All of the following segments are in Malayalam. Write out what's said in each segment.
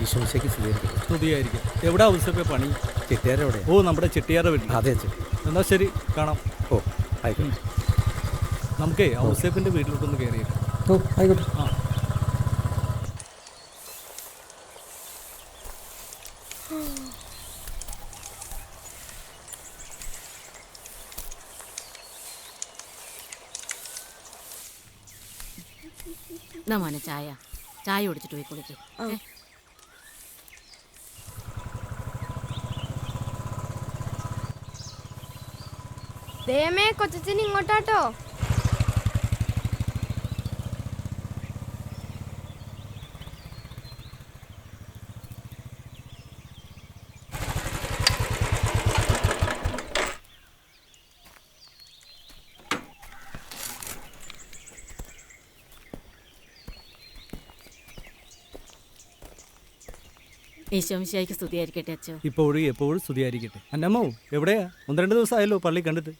ഈശോയ്ക്ക് സ്വീകരിക്കും. സ്തുതിയായിരിക്കും. എവിടെ ഔസേപ്പേ പണി? ചെട്ടിയാരെവിടെ? ഓ, നമ്മുടെ ചെട്ടിയാരുടെ വീട്ടിൽ. അതെ അച്ഛൻ. എന്നാൽ ശരി, കാണാം. ഓ ആയിക്കോട്ടെ. നമുക്കേ ഔസേപ്പിൻ്റെ വീട്ടിലോട്ടൊന്ന് കയറിയേക്കാം. ഓ ആയിക്കോട്ടെ. ആ, മോനെ ചായ കുടിച്ചിട്ട് പോയി കുളിക്ക്. ദേമേ കൊച്ചച്ഛൻ ഇങ്ങോട്ടാട്ടോ. ഈശോമിശിഹായ്ക്ക് സ്തുതിയായിരിക്കട്ടെ അച്ചോ. ഇപ്പോഴും എപ്പോഴും സ്തുതിയായിരിക്കട്ടെ. അന്നമ്മോ എവിടെയാ? 1-2 ദിവസമായല്ലോ പള്ളി കണ്ടിട്ട്.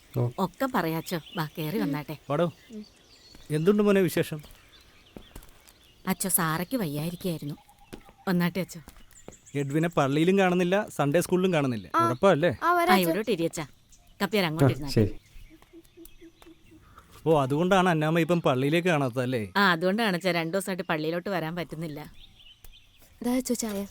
ഒക്കെ പറയാച്ചോ. വാ കയറി വന്നാട്ടെ. പാടോ, എന്തുണ്ട് മോനെ വിശേഷം? അച്ചോ സാറയ്ക്ക് വയ്യായിരിക്കായിരുന്നു. വന്നാട്ടെ അച്ചോ. എഡ്വിനെ പള്ളിയിലും കാണുന്നില്ല, സൺഡേ സ്കൂളിലും കാണുന്നില്ല. കുഴപ്പമല്ലേ? ഇവിടോട്ട് ഇരിയച്ചാ. കപ്പിയാർ അങ്ങോട്ടിരുന്നാ. ഓ, അതുകൊണ്ടാണ് അന്നാമ്മ ഇപ്പം പള്ളിയിലേക്ക് കാണാത്തല്ലേ? അതുകൊണ്ടാണ് അച്ഛാ 2 ദിവസമായിട്ട് പള്ളിയിലോട്ട് വരാൻ പറ്റുന്നില്ല. ചായ.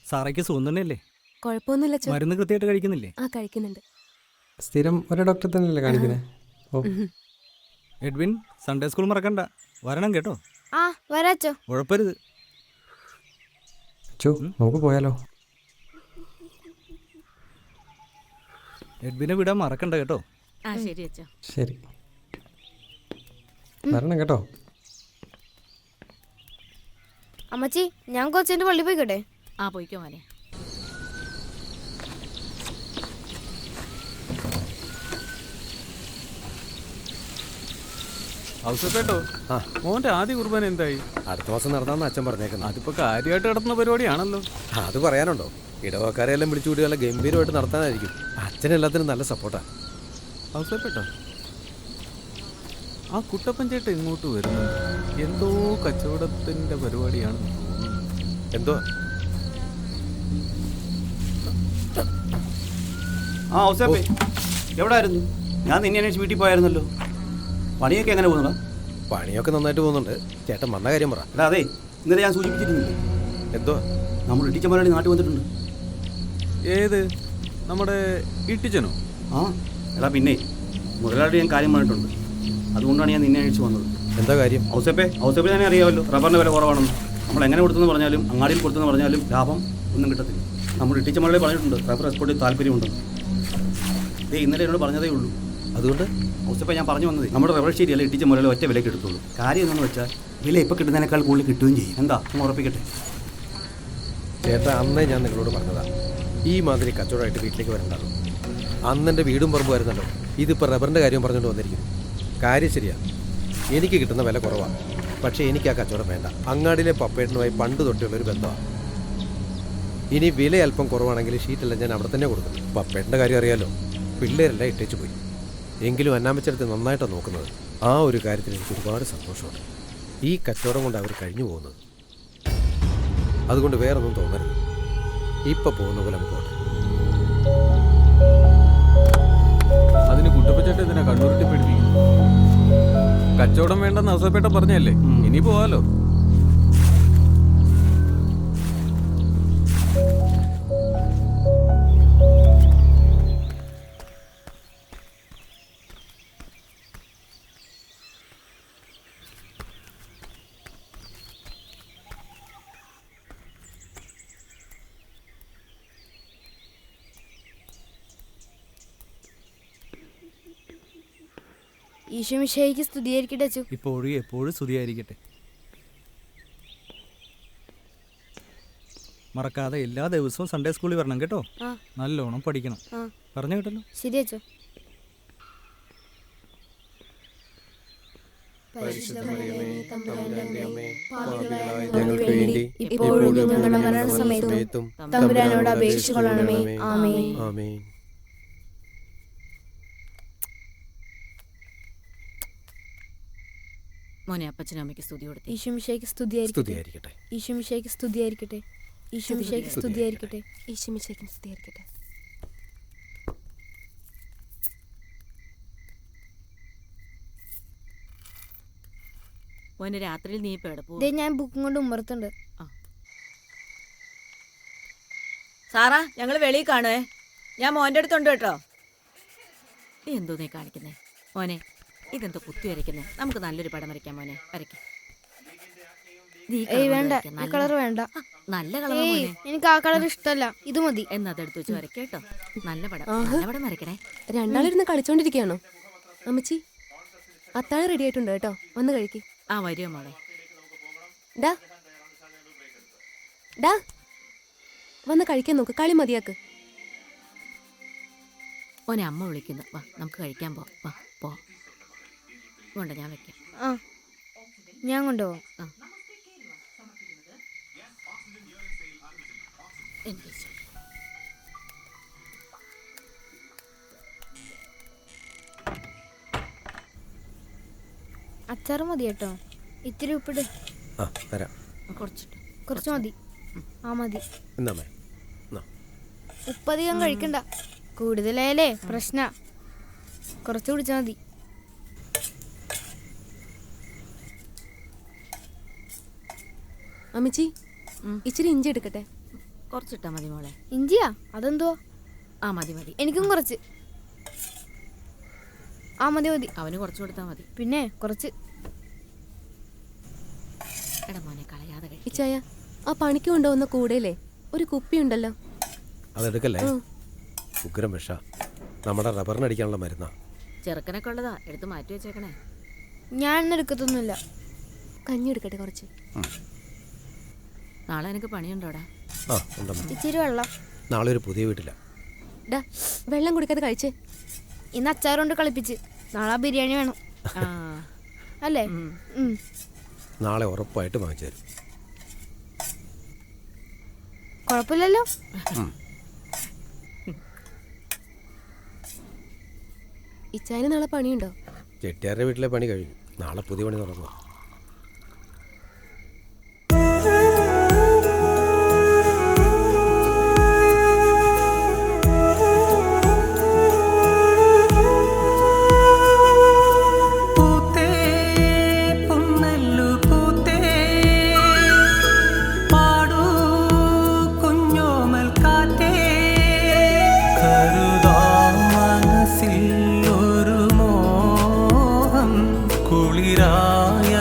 സാറയ്ക്ക് സുഖം തന്നെയല്ലേ? കുഴപ്പമൊന്നുമില്ല. മരുന്ന് കൃത്യമായിട്ട് കഴിക്കുന്നില്ലേ? കഴിക്കുന്നുണ്ട്. സ്ഥിരം ഒരേ ഡോക്ടറെ തന്നെയല്ലേ കാണിക്കുന്നത്? ഓ എഡ്വിൻ, സൺഡേ സ്കൂൾ മറക്കണ്ട, വരണം കേട്ടോ. വരാച്ചോ. ഉഴപ്പരുത്. അച്ചോ നമുക്ക് പോയാലോ? എഡ്വിനെ വിടാൻ മറക്കണ്ട കേട്ടോ. ശരി അച്ഛാ. ശരി, വരണം കേട്ടോ. അമ്മച്ചി, ഞാൻ കൊച്ചിന്റെ പള്ളി പോയിക്കോട്ടെ? പോയിക്കോ മോനെ. ഔസേപ്പേട്ടോ, മോന്റെ ആദ്യ കുർബാന എന്തായി? അടുത്ത മാസം നടത്താമെന്ന് അച്ഛൻ പറഞ്ഞേക്കുന്നത്. അതിപ്പോ കാര്യമായിട്ട് നടത്തുന്ന പരിപാടിയാണല്ലോ. അത് പറയാനുണ്ടോ? ഇടവക്കാരെല്ലാം വിളിച്ചുകൂടി നല്ല ഗംഭീരമായിട്ട് നടത്താനായിരിക്കും. അച്ഛനെല്ലാത്തിനും നല്ല സപ്പോർട്ടാണ്. ഔസേപ്പേട്ടോ, ആ കുട്ടപ്പൻ ചേട്ടൻ ഇങ്ങോട്ട് വരുന്നു. എന്തോ കച്ചവടത്തിന്റെ പരിപാടിയാണെന്ന് തോന്നുന്നു. എന്തോ? ഔസേപ്പേ, എവിടായിരുന്നു? ഞാൻ നിന്നെ അന്വേഷിച്ച് വീട്ടിൽ പോയായിരുന്നല്ലോ. പണിയൊക്കെ എങ്ങനെ പോകുന്നടാ? പണിയൊക്കെ നന്നായിട്ട് പോകുന്നുണ്ട്. ചേട്ടൻ വന്ന കാര്യം പറ. എടാ അതെ, ഇന്നലെ ഞാൻ സൂചിപ്പിച്ചിരുന്നില്ലേ? എന്തോ? നമ്മൾ ഇട്ടിച്ചമ്മനാടി നാട്ടിൽ വന്നിട്ടുണ്ട്. ഏത്? നമ്മുടെ ഇട്ടിച്ചനോ? എടാ പിന്നെ മുതലാളി ഞാൻ കാര്യം പറഞ്ഞിട്ടുണ്ട്. അതുകൊണ്ടാണ് ഞാൻ നിന്നെ അന്വേഷിച്ച് വന്നത്. എന്താ കാര്യം? ഔസേപ്പെ തന്നെ അറിയാമല്ലോ, റബ്ബറിന് വില കുറവാണെന്ന്. നമ്മൾ എങ്ങനെ കൊടുത്തെന്ന് പറഞ്ഞാലും അങ്ങാടിയിൽ കൊടുത്തെന്ന് പറഞ്ഞാലും ലാഭം ഒന്നും കിട്ടത്തില്ല. നമ്മൾ ഇട്ടിച്ച മകളെ പറഞ്ഞിട്ടുണ്ട് റബ്ബർ എക്സ്പോർട്ടിൽ താല്പര്യമുണ്ടെന്ന്. ഇന്നലെ എന്നോട് പറഞ്ഞതേ ഉള്ളൂ. അതുകൊണ്ട് ഔസേപ്പെ ഞാൻ പറഞ്ഞു വന്നത് നമ്മുടെ റബ്ബർ ഷീറ്റ് അല്ല ഇട്ടിച്ച മുതൽ ഒറ്റ വിലയ്ക്ക് എടുത്തുള്ളൂ. കാര്യം എന്താണെന്ന് വെച്ചാൽ വില ഇപ്പോൾ കിട്ടുന്നതിനേക്കാൾ കൂടുതൽ കിട്ടുകയും ചെയ്യും. എന്താ നമ്മൾ ഉറപ്പിക്കട്ടെ. ചേട്ടാ, അന്നേ ഞാൻ നിങ്ങളോട് പറഞ്ഞതാ ഈ മാതിരി കച്ചവടമായിട്ട് വീട്ടിലേക്ക് വരണ്ടാകും. അന്ന് എൻ്റെ വീടും പറമ്പുമായിരുന്നല്ലോ. ഇതിപ്പോൾ റബ്ബറിൻ്റെ കാര്യം പറഞ്ഞുകൊണ്ട് വന്നിരിക്കുന്നു. കാര്യം ശരിയാ, എനിക്ക് കിട്ടുന്ന വില കുറവാണ്. പക്ഷേ എനിക്ക് ആ കച്ചവടം വേണ്ട. അങ്ങാടിയിലെ പപ്പേട്ടനുമായി പണ്ട് തൊട്ടുള്ളൊരു ബന്ധമാണ്. ഇനി വില അല്പം കുറവാണെങ്കിൽ ഷീറ്റെല്ലാം ഞാൻ അവിടെ തന്നെ കൊടുക്കും. പപ്പേട്ടൻ്റെ കാര്യം അറിയാലോ, പിള്ളേരെല്ലാം ഇട്ടേച്ച് പോയി. എങ്കിലും അന്നാമച്ചെടുത്ത് നന്നായിട്ടാണ് നോക്കുന്നത്. ആ ഒരു കാര്യത്തിൽ എനിക്ക് ഒരുപാട് സന്തോഷമുണ്ട്. ഈ കച്ചവടം കൊണ്ട് അവർ കഴിഞ്ഞു പോകുന്നത്. അതുകൊണ്ട് വേറൊന്നും തോന്നരുത്. ഇപ്പം പോകുന്ന പോലെ നമുക്ക് പോട്ടെ. അതിന് കുട്ടപ്പച്ചേട്ട ഇതിനെ കണ്ണൂരിട്ടി പിടിപ്പിക്കും. കച്ചവടം വേണ്ടെന്ന് ഔസേപ്പേട്ട പറഞ്ഞല്ലേ, ഇനി പോവാലോ. ഈശോമിശിഹായ്ക്ക് സ്തുതിയായിരിക്കട്ടെ അച്ചു. ഇപ്പോഴും എപ്പോഴും സ്തുതിയായിരിക്കട്ടെ. മറക്കാതെ എല്ലാ ദിവസവും സൺഡേ സ്കൂളിൽ വരണം കേട്ടോ. നല്ലോണം പഠിക്കണം. പറഞ്ഞു കേട്ടല്ലോ. ശരി അച്ചു. ഞങ്ങൾക്ക് വേണ്ടി ഇപ്പോഴും ഞങ്ങളുടെ മരണസമയത്തും തമ്പുരാനോട് അപേക്ഷിച്ചുകൊള്ളണമേ. ആമേൻ. ആമേൻ. മോനെ അപ്പച്ചനും അമ്മയ്ക്ക് സ്തുതി കൊടുത്തു. ഈശോമിശിഹായ്ക്ക് സ്തുതിയായിരിക്കട്ടെ. സ്തുതിയായിരിക്കട്ടെ. ഈശോമിശിഹായ്ക്ക് സ്തുതിയായിരിക്കട്ടെ. ഈശോമിശിഹായ്ക്ക് സ്തുതിയായിരിക്കട്ടെ. ഈശോമിശിഹായ്ക്ക് സ്തുതിയായിരിക്കട്ടെ. മോനെ രാത്രിയിൽ നീ ഇപ്പം എവിടെ പോകും? ദേ ഞാൻ ബുക്കും കൊണ്ട് ഉമ്മറത്തുണ്ട്. സാറാ, ഞങ്ങൾ വെളിയിൽ കാണുവേ. ഞാൻ മോൻ്റെ അടുത്തുണ്ട് കേട്ടോ. നീ എന്തോ നീ കാണിക്കുന്നേ മോനെ? ഇതെന്തോ കുത്തി വരയ്ക്കുന്നേ? നമുക്ക് നല്ലൊരു പടം വരയ്ക്കാം മോനെ, വരയ്ക്കാം. വേണ്ട, ഈ കളർ വേണ്ട. നല്ല കളർ മോനെ. എനിക്ക് ആ കളർ ഇഷ്ടമല്ല, ഇത് മതി. എന്ന് അതെടുത്ത് വെച്ച് വരയ്ക്കാം കേട്ടോ. നല്ല പടം, നല്ല പടം വരയ്ക്കണേ. രണ്ടാളിരുന്ന് കളിച്ചോണ്ടിരിക്കുകയാണോ? അമ്മച്ചി, അത്താഴം റെഡി ആയിട്ടുണ്ട് കേട്ടോ, വന്ന് കഴിക്ക്. ആ വരുമോ മോളെ? ഡാ ഡാ വന്ന് കഴിക്കാൻ നോക്ക്, കളി മതിയാക്ക്. മോനെ അമ്മ വിളിക്കുന്നു, വാ നമുക്ക് കഴിക്കാൻ പോ. വാ പോ. കൊണ്ട ഞാൻ വെക്കാം. ഞാൻ കൊണ്ടുപോവാം. അച്ചാറ് മതി കേട്ടോ. ഇത്തിരി ഉപ്പിട്. തരാം. കുറച്ച് മതി. മതി. എന്താ ഉപ്പധികം കഴിക്കണ്ട, കൂടുതലായാലേ പ്രശ്ന. കുറച്ച് കുടിച്ചാൽ മതി. അമ്മച്ചി, ഇച്ചിരി ഇഞ്ചി എടുക്കട്ടെ. കുറച്ചിട്ടാ മതി മോളെ. ഇഞ്ചിയാ? അതെന്തുവാ? മതി മതി. എനിക്കും കുറച്ച്. മതി മതി. അവന് കുറച്ച് കൊടുത്താൽ മതി. പിന്നെ കുറച്ച്. എടാ മോനെ കളയാതെ കഴിക്കും. ഇച്ചായ, ആ പണിക്ക് കൊണ്ടുപോകുന്ന കൂടയിലേ ഒരു കുപ്പി ഉണ്ടല്ലോ, അതെടുക്കല്ലേ? ഉഗ്രം വിഷ, നമ്മുടെ റബ്ബറിനടിക്കാനുള്ള മരുന്നാ. ചെറുക്കനൊക്കെ ഉള്ളതാ, എടുത്ത് മാറ്റി വെച്ചേക്കണേ. ഞാൻ എടുക്കത്തൊന്നുമില്ല. കഞ്ഞി എടുക്കട്ടെ കുറച്ച്. നാളെ എനിക്ക് പണിയുണ്ടോടാ? ഇച്ചിരി വെള്ളം. നാളെ ഒരു പുതിയ വീട്ടില. ഡാ, വെള്ളം കുടിക്കാതെ കഴിച്ചേ. ഇന്ന് അച്ചാറുകൊണ്ട് കളിപ്പിച്ച്, നാളെ ബിരിയാണി വേണം അല്ലേ? നാളെ ഉറപ്പായിട്ട് വാങ്ങിച്ചു തരും. കുഴപ്പമില്ലല്ലോ. ഇച്ചായന് നാളെ പണിയുണ്ടോ? ചെട്ടിയാരുടെ വീട്ടിലെ പണി കഴിഞ്ഞു, നാളെ പുതിയ പണി തുടങ്ങുക. കുളിരായ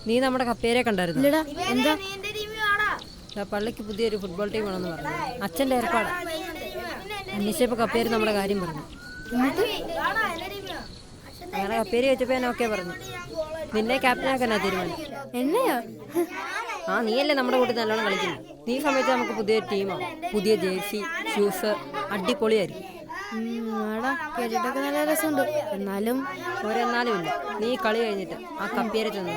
നീ നമ്മുടെ കപ്പേരെ കണ്ടായിരുന്നു? ഇല്ലടാ. എന്താ? പള്ളിക്ക് പുതിയൊരു ഫുട്ബോൾ ടീം ആണെന്ന് പറഞ്ഞു. അച്ഛൻ്റെ ഏർപ്പാടാ. അന്വേഷിച്ചപ്പോൾ കപ്പേര് നമ്മുടെ കാര്യം പറഞ്ഞു. അങ്ങനെ കപ്പേര് വെച്ചപ്പോൾ ഞാൻ ഓക്കെ പറഞ്ഞു. നിന്നെ ക്യാപ്റ്റനാക്കാനാ തീരുമാനം. എന്നെയോ? ആ, നീയല്ലേ നമ്മുടെ കൂട്ടി നല്ലോണം കളിക്കുന്നത്. നീ സമയത്ത് നമുക്ക് പുതിയൊരു ടീമാണ്, പുതിയ ജേഴ്സി, ഷൂസ്, അടിപൊളിയായിരിക്കും. ആടാ, കേട്ടിട്ടൊക്കെ നല്ല രസമുണ്ട്. എന്നാലും ഒരെന്നാലും ഇല്ല. നീ കളി കഴിഞ്ഞിട്ട് ആ കപ്പേരെ ചെന്ന്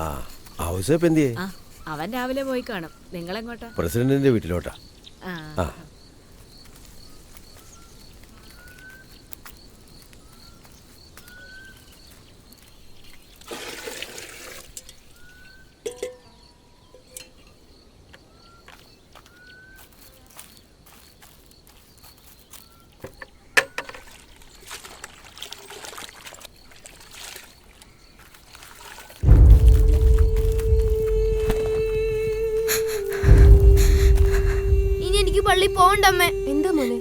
ആ ഔസേപ്പ് എന്തിയേ? ആ അവൻ രാവിലെ പോയി കാണും. നിങ്ങളെങ്ങോട്ടാ? പ്രസിഡന്റിന്റെ വീട്ടിലോട്ടാ. ആ ആ ഇനി എനിക്ക് പള്ളി പോകണ്ടമ്മേ. എന്താ മോനെ?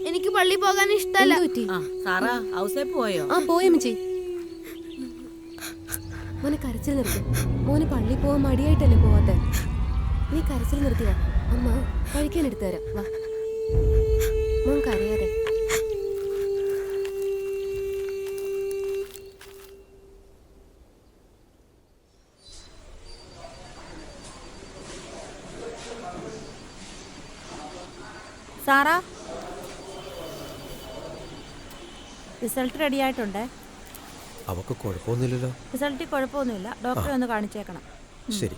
എനിക്ക് പള്ളി പോകാൻ ഇഷ്ടമല്ല. എന്ത് പറ്റി? ആ സാറാ ഔസേപ്പ് പോയോ? ആ പോയി അമ്മച്ചി. മോനെ കരച്ചിൽ നിർത്തി. മോന് പള്ളി പോവാൻ മടിയായിട്ടല്ലേ പോവാത്തെ? നീ കരച്ചിൽ നിർത്തിയ അമ്മ കഴിക്കാൻ എടുത്തു തരാം. വാ മോൻ കരയാതെ. സാറാ, റിസൾട്ട് റെഡി ആയിട്ടുണ്ട്. അവക്ക് കുഴപ്പമൊന്നുമില്ലല്ലോ. റിസൾട്ടിൽ കുഴപ്പമൊന്നുമില്ല. ഡോക്ടറെ ഒന്ന് കാണിച്ചേക്കണം. ശരി.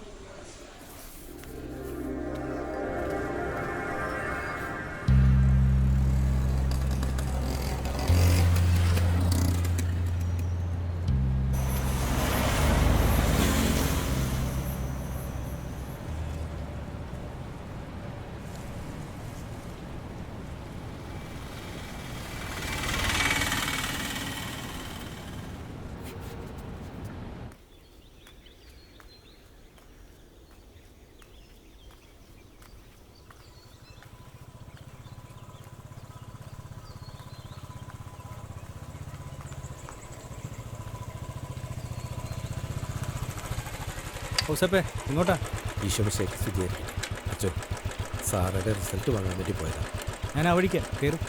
ഔസേപ്പേ ഇങ്ങോട്ടാ. ഈശോമിശിഹായ്ക്ക് സ്തുതിയായിരിക്കട്ടെ. അച്ചോ, സാറുടെ റിസൾട്ട് വാങ്ങാൻ വേണ്ടി പോയതാ. ഞാൻ ആ വഴിക്കാം. കയറും.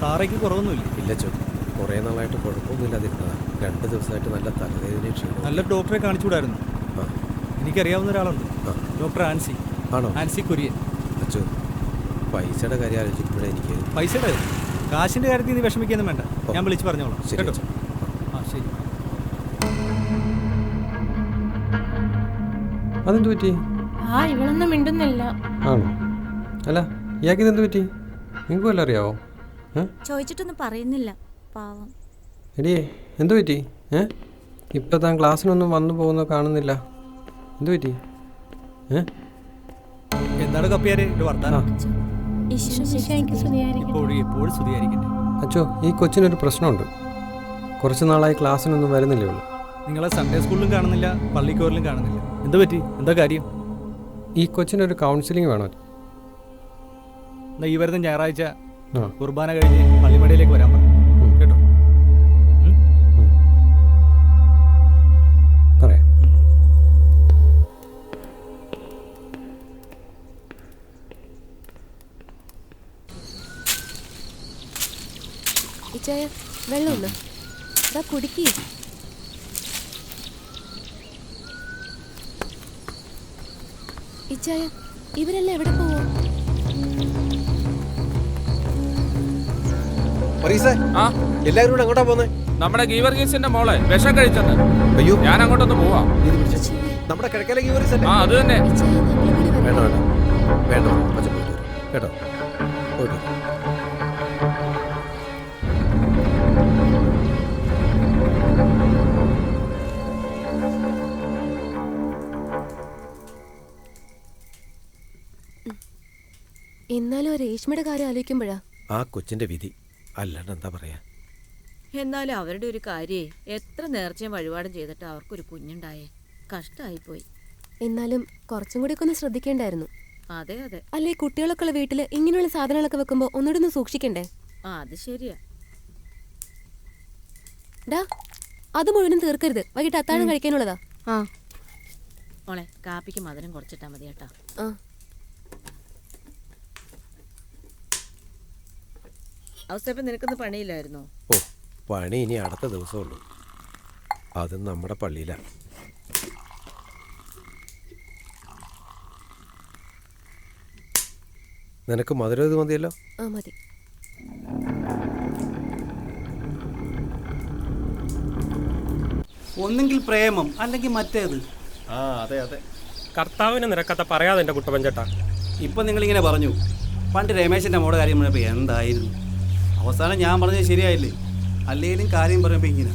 സാറയ്ക്ക് കുറവൊന്നുമില്ല? ഇല്ല ചോ, കുറേ നാളായിട്ട് കുഴപ്പമൊന്നുമില്ലാതിരുന്നതാ. 2 ദിവസമായിട്ട് നല്ല തലവേദനയും ക്ഷീണം. നല്ലൊരു ഡോക്ടറെ കാണിച്ചുകൂടായിരുന്നു? ആ എനിക്കറിയാവുന്ന ഒരാളുണ്ട്, ആ. ഡോക്ടർ ആൻസി. ആണോ? ആൻസി കുര്യൻ. അച്ചോ, പൈസയുടെ കാര്യം ആലോചിക്കുമ്പോഴേ എനിക്ക് പൈസയുടെ കാശിൻ്റെ കാര്യത്തിൽ നീ വിഷമിക്കൊന്നും വേണ്ട. ഞാൻ വിളിച്ച് പറഞ്ഞോളാം ശരി കേട്ടോ. അച്ചോ. ആ ശരി. അതെന്ത് പറ്റി? ആ ഇവളൊന്നും മിണ്ടുന്നില്ല. ആണോ? അല്ല, ഇയാൾക്ക് ഇതെന്ത് പറ്റി? നിങ്ങൾക്ക് വല്ല അറിയാവോ? ചോദിച്ചിട്ടൊന്നും പറയുന്നില്ല, പാവം. എടിയേ, എന്ത് പറ്റി? ഇപ്പം താൻ ക്ലാസ്സിനൊന്നും വന്നു പോകുന്ന കാണുന്നില്ല. എന്ത് പറ്റി? എന്താണ് കപ്പിയാരെ ഒരു വർത്താനം? എപ്പോഴും എപ്പോഴും സ്തുതിയായിരിക്കട്ടെ. അച്ചോ, ഈ കൊച്ചിനൊരു പ്രശ്നമുണ്ട്. കുറച്ച് നാളായി ക്ലാസ്സിനൊന്നും വരുന്നില്ലേ ഉള്ളൂ. നിങ്ങളെ സൺഡേ സ്കൂളിലും കാണുന്നില്ല, പള്ളിക്കോറിലും കാണുന്നില്ല. എന്ത് പറ്റി? എന്താ കാര്യം? ഈ കൊച്ചിനൊരു കൗൺസിലിംഗ് വേണോ? എന്നാ ഈ വരുന്ന ഞായറാഴ്ച ആ. കുർബാന കഴിഞ്ഞ് പള്ളിമടയിലേക്ക് വരാൻ പറഞ്ഞു കേട്ടോ. പറയാം. ഇച്ചായ വെള്ളം ഒന്ന് ഇതാ കുടിക്കി. ഇച്ചായ ഇവരെല്ലാം എവിടെ പോവോ? എല്ലാവരും കൂടെ അങ്ങോട്ടാ പോന്നെ? നമ്മുടെ ഗീവർഗീസിന്റെ മോളെ വിഷം കഴിച്ചെന്ന്. അയ്യോ, ഞാൻ അങ്ങോട്ടൊന്ന് പോവാം. നമ്മുടെ കിഴക്കലെ ഗീവർഗീസ് അല്ലേ? ആ അത് തന്നെ. ഇച്ചായ നമ്മൾ കൂടി വരാം. വേണ്ട വേണ്ട വേണ്ട, അച്ഛൻ പോയിട്ട് വരും കേട്ടോ. പോയിട്ട് എന്നാലും രേഷ്മയുടെ കാര്യം ആലോചിക്കുമ്പോഴാ ആ കൊച്ചിന്റെ വിധി അല്ലാണ്ട് എന്താ പറയാ. എന്നാലും അവരുടെ ഒരു കാര്യേ എത്ര നേർച്ചയും വഴിപാടും ചെയ്തിട്ട് അവർക്കൊരു കുഞ്ഞുണ്ടായേ. കഷ്ടമായിപ്പോയി. എന്നാലും കുറച്ചും കൂടി ഒക്കെ ഒന്ന് ശ്രദ്ധിക്കേണ്ടായിരുന്നു. അതെ അതെ. അല്ലെ കുട്ടികളൊക്കെ ഉള്ള വീട്ടില് ഇങ്ങനെയുള്ള സാധനങ്ങളൊക്കെ വെക്കുമ്പോ ഒന്നുകൂടി ഒന്ന് സൂക്ഷിക്കണ്ടേ? അത് ശരിയാ. ഡാ അത് മുഴുവനും തീർക്കരുത്, വൈകിട്ട് അത്താഴം കഴിക്കാനുള്ളതാ. ആ മോളെ കാപ്പിക്ക് മധുരം കുറച്ചിട്ടാ മതി കേട്ടാ. ആ അവസ്ഥ നിനക്കൊന്നും പണിയില്ലായിരുന്നോ? ഓ പണി ഇനി അടുത്ത ദിവസമുള്ളൂ. അതും നമ്മുടെ പള്ളിയിലാണ്. നിനക്ക് മധുരം ഇത് മതിയല്ലോ. ആ മതി. ഒന്നെങ്കിൽ പ്രേമം അല്ലെങ്കിൽ മറ്റേത്. ആ അതെ അതെ, കർത്താവിന് നിരക്കഥ പറയാതെ എൻ്റെ കുട്ടപ്പൻ ചേട്ടാ. ഇപ്പം നിങ്ങളിങ്ങനെ പറഞ്ഞു, പണ്ട് രമേശൻ്റെ മോടെ കാര്യം പറഞ്ഞപ്പോൾ എന്തായിരുന്നു അവസാനം? ഞാൻ പറഞ്ഞത് ശരിയായില്ലേ? അല്ലെങ്കിലും കാര്യം പറയുമ്പോൾ ഇങ്ങനെ.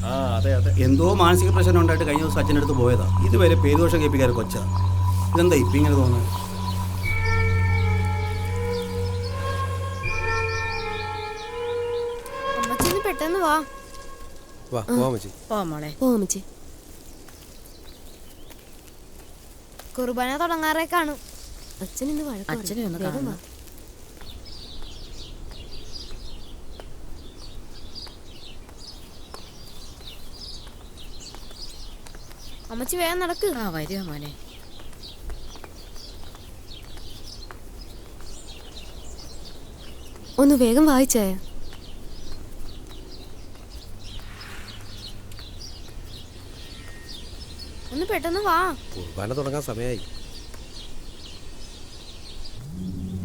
ആ അതെ അതെ, എന്തോ മാനസിക പ്രശ്നം ഉണ്ടായിട്ട് കഴിഞ്ഞ ദിവസം അച്ഛൻ്റെ അടുത്ത് പോയതാ. ഇതുവരെ പേരുദോഷം കേൾപ്പിക്കാറ് കൊച്ചാ. ഇതെന്താ ഇപ്പം ഇങ്ങനെ തോന്നുന്നത്? അമ്മച്ചി പെട്ടെന്ന് വാ. വാ പോവാ മച്ചി. പോ മോളെ. പോമിച്ചി. കുർബാന തുടങ്ങാറേ കാണും. അച്ഛൻ ഇന്ന് അച്ഛനെ ഒന്ന് കാണണം. അമ്മച്ചി വേഗം നടക്ക്. ആ വരിക മോനെ. ഒന്ന് വേഗം വായിച്ചേ. ഒന്ന് പെട്ടെന്ന് വാ. കുർബാന തുടങ്ങാൻ സമയമായി.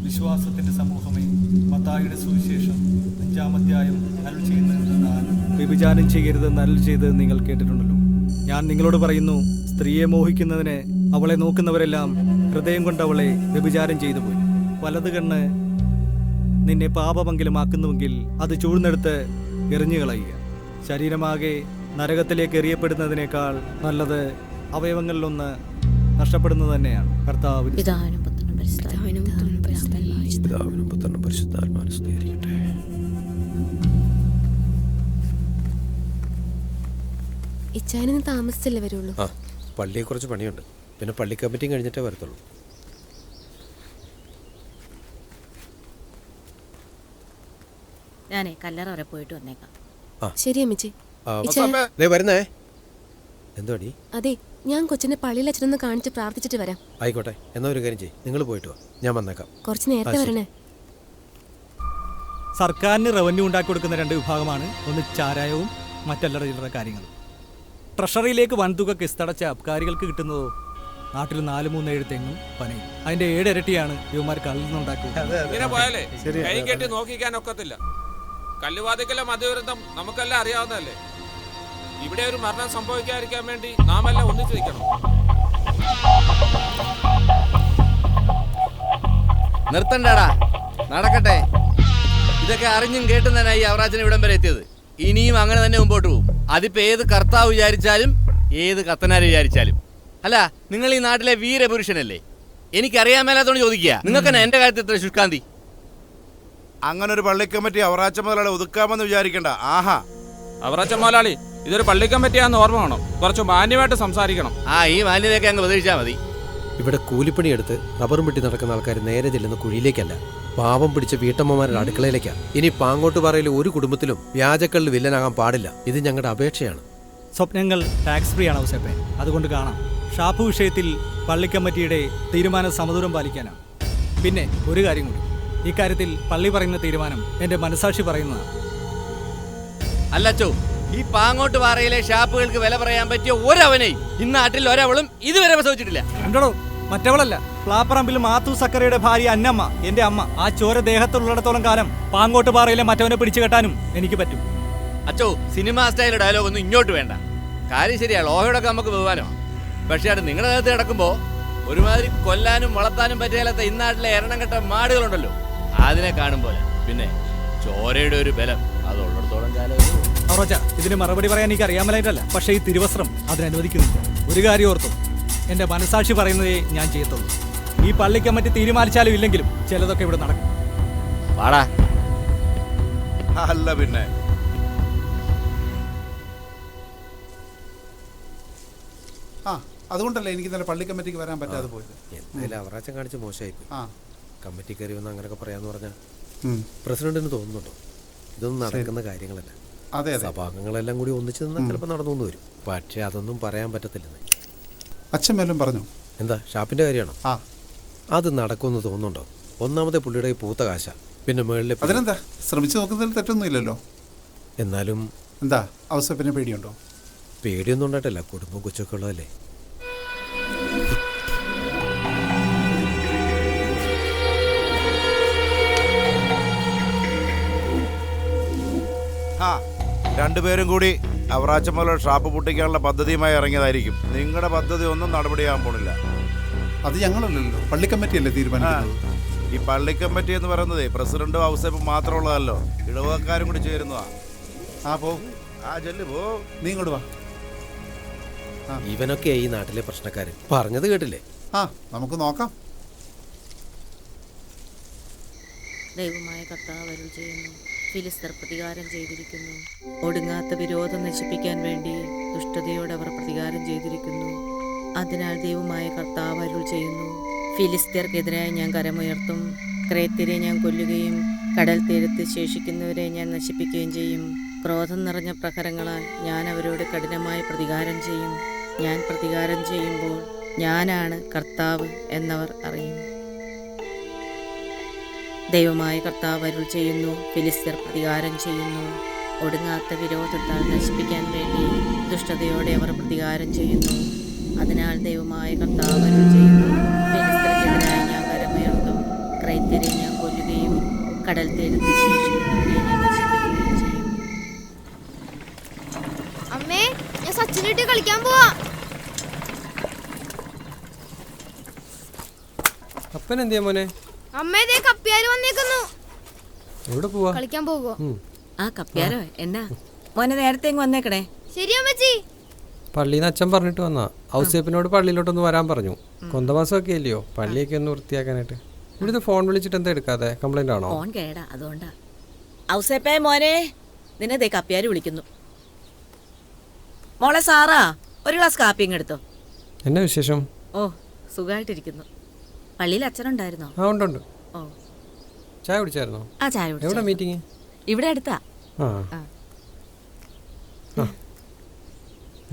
വിശ്വാസത്തിന്റെ സമൂഹമേ, മത്തായിയുടെ സുവിശേഷം 5-ാം അധ്യായം അരുൾ ചെയ്യുന്നതെന്നാൽ വ്യഭിചാരം ചെയ്യരുതെന്ന് അരുൾ ചെയ്ത് നിങ്ങൾ കേട്ടിട്ടുണ്ടല്ലോ. ഞാൻ നിങ്ങളോട് പറയുന്നു, സ്ത്രീയെ മോഹിക്കുന്നതിന് അവളെ നോക്കുന്നവരെല്ലാം ഹൃദയം കൊണ്ട് അവളെ വ്യഭിചാരം ചെയ്തു പോയി. വലത് കണ്ണ് നിന്നെ പാപമംഗലമാക്കുന്നുവെങ്കിൽ അത് ചൂഴ്ന്നെടുത്ത് എറിഞ്ഞു കളയുക. ശരീരമാകെ നരകത്തിലേക്ക് എറിയപ്പെടുന്നതിനേക്കാൾ നല്ലത് അവയവങ്ങളിലൊന്ന് നഷ്ടപ്പെടുന്നത് തന്നെയാണ്. കർത്താവ് പിതാവിനും പുത്രനും പിതാവിനും പുത്രനും പരിശുദ്ധാത്മാവിനും സ്തുതിയായിരിക്കട്ടെ. ഇച്ചായനിന്ന് താമസിച്ചല്ലേ വരുള്ളൂ. ആ പള്ളിയെ കുറച്ച് പണിയുണ്ട്. പിന്നെ പള്ളി കമ്മിറ്റിയും കഴിഞ്ഞിട്ടേ വരത്തുള്ളൂ. ഞാനേ കല്ലറ വരെ പോയിട്ട് വന്നേക്കാം. ശരി അമ്മച്ചി. വരുന്നേ. എന്തോടി? അതെ, ഞാൻ കൊച്ചിനെ പള്ളിയിൽ അച്ഛനൊന്ന് കാണിച്ച് പ്രാർത്ഥിച്ചിട്ട് വരാം. ആയിക്കോട്ടെ, എന്നാ ഒരു കാര്യം ചെയ്യ്, നിങ്ങൾ പോയിട്ട് വാ, ഞാൻ വന്നേക്കാം. കുറച്ച് നേരത്തെ വരണേ. സർക്കാരിന് റവന്യൂ ഉണ്ടാക്കി കൊടുക്കുന്ന 2 വിഭാഗമാണ്. ഒന്ന് ചാരായവും മറ്റല്ലറ ചില്ലറ കാര്യങ്ങളും. ട്രഷറിയിലേക്ക് വൻതുക കിസ്തടച്ച അബ്കാരികൾക്ക് കിട്ടുന്നതോ നാട്ടിൽ 4-3-7 തെങ്ങും പനയും. അതിന്റെ 7 ഇരട്ടിയാണ് ഇവന്മാർ കള്ളിൽ നിന്നുണ്ടാക്കുക. ഇങ്ങനെ പോയാലേ കൈ കെട്ടി നോക്കിക്കാൻ ഒക്കത്തില്ല. കല്ലുവാതിക്കലെ മദ്യവൃത്തം നമുക്കെല്ലാം അറിയാവുന്നതല്ലേ. ഇവിടെ ഒരു മരണം സംഭവിക്കാതിരിക്കാൻ വേണ്ടി നാം എല്ലാം ഒന്നിച്ചു നിൽക്കണം. നിർത്തണ്ടടാ, നടക്കട്ടെ. ഇതൊക്കെ അറിഞ്ഞും കേട്ടും തന്നെ ഈ അവറാച്ചൻ ഇവിടം വരെ എത്തിയത്. ഇനിയും അങ്ങനെ തന്നെ മുമ്പോട്ട് പോകും. അതിപ്പോ ഏത് കർത്താവ് വിചാരിച്ചാലും ഏത് കത്തനാര് വിചാരിച്ചാലും. അല്ല, നിങ്ങൾ ഈ നാട്ടിലെ വീരപുരുഷനല്ലേ? എനിക്കറിയാൻ മേലാത്തോണ്ട് ചോദിക്കുക. നിങ്ങൾക്ക് തന്നെ എന്റെ കാര്യത്തിൽ എത്ര ശുഷ്കാന്തി? അങ്ങനെ ഒരു പള്ളി കമ്മിറ്റി അവറാച്ച മുതലാളി ഒതുക്കാമെന്ന് വിചാരിക്കണ്ട. ആഹാ, അവറാച്ച മുതലാളി, ഇതൊരു പള്ളിക്കാൻ പറ്റിയാന്ന് ഓർമ്മ വേണം. കുറച്ച് മാന്യമായിട്ട് സംസാരിക്കണം. ഈ മാന്യതയൊക്കെ അങ്ങ് പ്രതീക്ഷിച്ചാൽ മതി. ഇവിടെ കൂലിപ്പണിയെടുത്ത് റബ്ബറും വെട്ടി നടക്കുന്ന ആൾക്കാർ നേരെ ചെല്ലുന്ന കുഴിയിലേക്കല്ല, പാവം പിടിച്ച വീട്ടമ്മമാരുടെ അടുക്കളയിലേക്കാണ്. ഇനി പാങ്ങോട്ടുപാറയിലെ ഒരു കുടുംബത്തിലും വ്യാജക്കള്ളിൽ വില്ലനാകാൻ പാടില്ല. ഇത് ഞങ്ങളുടെ അപേക്ഷയാണ്. സ്വപ്നങ്ങൾ ടാക്സ് ഫ്രീ ആണ് ഔസേപ്പേ, അതുകൊണ്ട് കാണാം. ഷാപ്പ് വിഷയത്തിൽ പള്ളി കമ്മിറ്റിയുടെ തീരുമാനം സമദൂരം പാലിക്കാനാണ്. പിന്നെ ഒരു കാര്യം കൂടി, ഈ കാര്യത്തിൽ പള്ളി പറയുന്ന തീരുമാനം എന്റെ മനസാക്ഷി പറയുന്നതാണ്. അല്ലച്ചോ, ഈ പാങ്ങോട്ട് പാറയിലെ ഷാപ്പുകൾക്ക് വില പറയാൻ പറ്റിയ ഒരവനെയും ഇന്നാട്ടിൽ ഒരവളും ഇതുവരെ പ്രസവിച്ചിട്ടില്ല. ഉണ്ടോ? മറ്റവളല്ല, പ്ലാപ്പറമ്പിൽ മാത്തു സക്കറിയുടെ ഭാര്യ അന്നമ്മ, എന്റെ അമ്മ. ആ ചോര ദേഹത്തുള്ളിടത്തോളം കാലം പാങ്ങോട്ട് പാറയിലെ മറ്റവനെ പിടിച്ചു കെട്ടാനും എനിക്ക് പറ്റും. അച്ചോ, സിനിമാ സ്റ്റൈൽ ഡയലോഗ് ഒന്നും ഇങ്ങോട്ട് വേണ്ട. കാര്യം ശരിയാ, ലോഹയോടൊക്കെ നമുക്ക് ബഹുമാനമാണ്. പക്ഷെ അത് നിങ്ങളുടെ ദേഹത്ത് കിടക്കുമ്പോ ഒരുമാതിരി കൊല്ലാനും വളർത്താനും പറ്റിയാലത്തെ ഇന്നാട്ടിലെ എരണം കെട്ട മാടുകളുണ്ടല്ലോ, അതിനെ കാണുമ്പോൾ പിന്നെ ചോരയുടെ ഒരു ബലം അതുള്ളിടത്തോളം കാലം. അവറോച്ച, ഇതിന് മറുപടി പറയാൻ എനിക്ക് അറിയാമലായിട്ടല്ല, പക്ഷേ ഈ തിരുവസ്ത്രം അതിനനുവദിക്കുന്നില്ല. ഒരു കാര്യം ഓർത്തു, എൻ്റെ മനസാക്ഷി പറയുന്നതേ ഞാൻ ചെയ്യത്തുള്ളൂ. ഈ പള്ളി കമ്മിറ്റി തീരുമാനിച്ചാലും ഇല്ലെങ്കിലും ചിലതൊക്കെ ഇവിടെ നടക്കും. പാടാ. അല്ല പിന്നെ ആ അതുകൊണ്ടല്ലേ എനിക്ക് ഇന്നലെ പള്ളി കമ്മിറ്റിക്ക് വരാൻ പറ്റാതെ പോയത്. എന്തായാലും അവറാച്ചൻ കാണിച്ച് മോശമായിപ്പോയി. ആ കമ്മിറ്റി കയറി വന്ന് അങ്ങനെയൊക്കെ പറയാന്ന് പറഞ്ഞാൽ പ്രസിഡന്റിന് തോന്നുന്നുണ്ടോ ഇതൊന്നും നടക്കുന്ന കാര്യങ്ങളല്ല? അതെ അതെ, സഭാംഗങ്ങളെല്ലാം കൂടി ഒന്നിച്ച് നിന്നാൽ ചിലപ്പോൾ നടന്നു എന്ന് വരും. പക്ഷേ അതൊന്നും പറയാൻ പറ്റത്തില്ലെന്ന്. അച്ഛൻ വല്ലതും പറഞ്ഞു? എന്താ, ഷാപ്പിന്റെ കാര്യമാണോ? ആ അത് നടക്കുമെന്ന് തോന്നുന്നുണ്ടോ? ഒന്നാമത്തെ പുള്ളിയുടെ ഈ പൂത്ത കാശ, പിന്നെ മേളിലെ അതിനെന്താ, ശ്രമിച്ചു നോക്കുന്നതിൽ തെറ്റൊന്നും ഇല്ലല്ലോ. എന്നാലും എന്താ അവസ്ഥ, പിന്നെ പേടിയുണ്ടോ? പേടിയൊന്നും ഉണ്ടായിട്ടില്ല, കുടുംബം കൊച്ചൊക്കെ ഉള്ളതല്ലേ. ആ രണ്ടുപേരും കൂടി അവറാച്ചൻ മുതലുള്ള ഷാപ്പ് പൊട്ടിക്കാനുള്ള പദ്ധതിയുമായി ഇറങ്ങിയതായിരിക്കും. നിങ്ങളുടെ പദ്ധതി ഒന്നും നടപടിയാകാൻ പോണില്ല. അത് ഞങ്ങളല്ലല്ലോ, പള്ളി കമ്മിറ്റിയല്ലേ തീരുമാനിക്കുന്നത്. ഈ പള്ളി കമ്മിറ്റി എന്ന് പറയുന്നത് പ്രസിഡന്റും ഔസേപ്പും മാത്രമുള്ളതല്ലോ, ഇടവകക്കാരും കൂടി ചേരുന്നതാ. ആ പോ, ആ ചെല്ലു പോ. നീ ഇങ്ങോട്ട് വാ. ഇവനൊക്കെ ഈ നാട്ടിലെ പ്രശ്നക്കാരൻ, പറഞ്ഞത് കേട്ടില്ലേ? ആ നമുക്ക് നോക്കാം. ദൈവമായ കർത്താവ് അരുൾ ചെയ്യുന്നു, ഫിലിസ്തർ പ്രതികാരം ചെയ്തിരിക്കുന്നു. ഒടുങ്ങാത്ത വിരോധം നശിപ്പിക്കാൻ വേണ്ടി ദുഷ്ടതയോടെ അവർ പ്രതികാരം ചെയ്തിരിക്കുന്നു. അതിനാൽ ദൈവമായ കർത്താവ് അരുൾ ചെയ്യുന്നു, ഫിലിസ്തീർക്കെതിരായി ഞാൻ കരമുയർത്തും. ക്രേത്യരെ ഞാൻ കൊല്ലുകയും കടൽ തീരത്ത് ശേഷിക്കുന്നവരെ ഞാൻ നശിപ്പിക്കുകയും ചെയ്യും. ക്രോധം നിറഞ്ഞ പ്രഹരങ്ങളാൽ ഞാൻ അവരോട് കഠിനമായി പ്രതികാരം ചെയ്യും. ഞാൻ പ്രതികാരം ചെയ്യുമ്പോൾ ഞാനാണ് കർത്താവ് എന്നവർ അറിയും. ദൈവമായ കർത്താവ് അരുൾ ചെയ്യുന്നു, ഫിലിസ്തീർ പ്രതികാരം ചെയ്യുന്നു. ഒടുങ്ങാത്ത വിരോധത്താൽ നശിപ്പിക്കാൻ വേണ്ടി ദുഷ്ടതയോടെ അവർ പ്രതികാരം ചെയ്യുന്നു. അതിനാൽ ദൈവമായ കർത്താവ് അരുൾ ചെയ്യുന്നു, ഫിലിസ്തീർക്കെതിരായി ഞാൻ കരമുയർത്തും. ക്രൈത്യരെ ഞാൻ കൊല്ലുകയും കടൽ തീരത്ത് ശേഷിക്കുന്നവരെ ഞാൻ നശിപ്പിക്കുകയും ചെയ്യും. അമ്മേ, ഞാൻ സച്ചിനിട്ട് കളിക്കാൻ പോവാ. അപ്പൻ എന്തിയാ മോനെ? അമ്മേ, ദേ കപ്പിയാര് വന്നേക്കുന്നു. എവിടെ പോവാ? കളിക്കാൻ പോകുവോ? ആ കപ്പ്യാരോ, എന്നാ മോനെ നേരത്തെ ഇങ്ങ് വന്നേക്കണേ. ശരി അമ്മച്ചി. പള്ളിന്ന് അച്ഛൻ പറഞ്ഞിട്ട് വന്നാ ഔസേപ്പിനോട് പള്ളിയിലോട്ടൊന്ന് വരാൻ പറഞ്ഞു. കൊന്തമാസമൊക്കെ ഇല്ലയോ, പള്ളിയൊക്കെ ഒന്ന് വൃത്തിയാക്കാനായിട്ട്. ഇവിടുത്തെ ഫോൺ വിളിച്ചിട്ട് എന്താ എടുക്കാതെ? കംപ്ലൈന്റ് ആണോ? ഫോൺ കേടാ, അതുകൊണ്ടാ. ഔസേപ്പേ മോനെ, നിന്നെ ദേ കപ്പ്യാര് വിളിക്കുന്നു. മോളെ സാറാ, ഒരു ഗ്ലാസ് കാപ്പിയും എടുത്തോ. എന്നാ വിശേഷം? ഓ, സുഖമായിട്ടിരിക്കുന്നു. പള്ളിയിൽ അച്ഛനുണ്ടായിരുന്നോ? ആ ഉണ്ട്. ഓ, ചായ കുടിച്ചായിരുന്നോ? ആ ചായ കുടിച്ചു. എവിടെ മീറ്റിംഗ്? ഇവിടെ അടുത്താ. ആ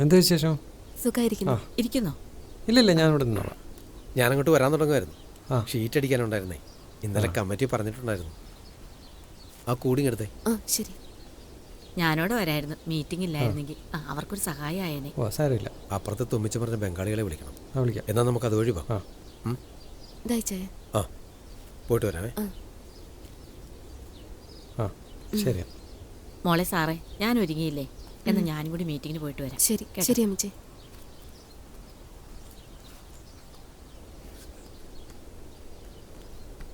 എന്താ വിശേഷം? ഇരിക്കുന്നോ? ഇല്ലില്ല, ഞാൻ ഇവിടെ നിന്നോളാം. ഞാനങ്ങോട്ട് വരാൻ തുടങ്ങുമായിരുന്നു. ഷീറ്റ് അടിക്കാനുണ്ടായിരുന്നേ, ഇന്നലെ കമ്മിറ്റി പറഞ്ഞിട്ടുണ്ടായിരുന്നു. ആ കൂടിങ് എടുത്തേ. ശരി. ഞാനോട് വരായിരുന്നു, മീറ്റിംഗ് ഇല്ലായിരുന്നെങ്കിൽ. അവർക്കൊരു സഹായമായേനെ. ഓ സാരമില്ല. അപ്പുറത്ത് തുമ്മിച്ച് പറഞ്ഞ ബംഗാളികളെ വിളിക്കണം. വിളിക്കാം. എന്നാൽ നമുക്ക് അതുവഴി പോകാം. ആ പോയിട്ട് വരാമേ. ശരി. മോളെ സാറേ, ഞാൻ ഒരുങ്ങിയില്ലേ? എന്നാൽ ഞാനും കൂടി മീറ്റിങ്ങിന് പോയിട്ട് വരാം. ശരി ശരി അമ്മച്ചി.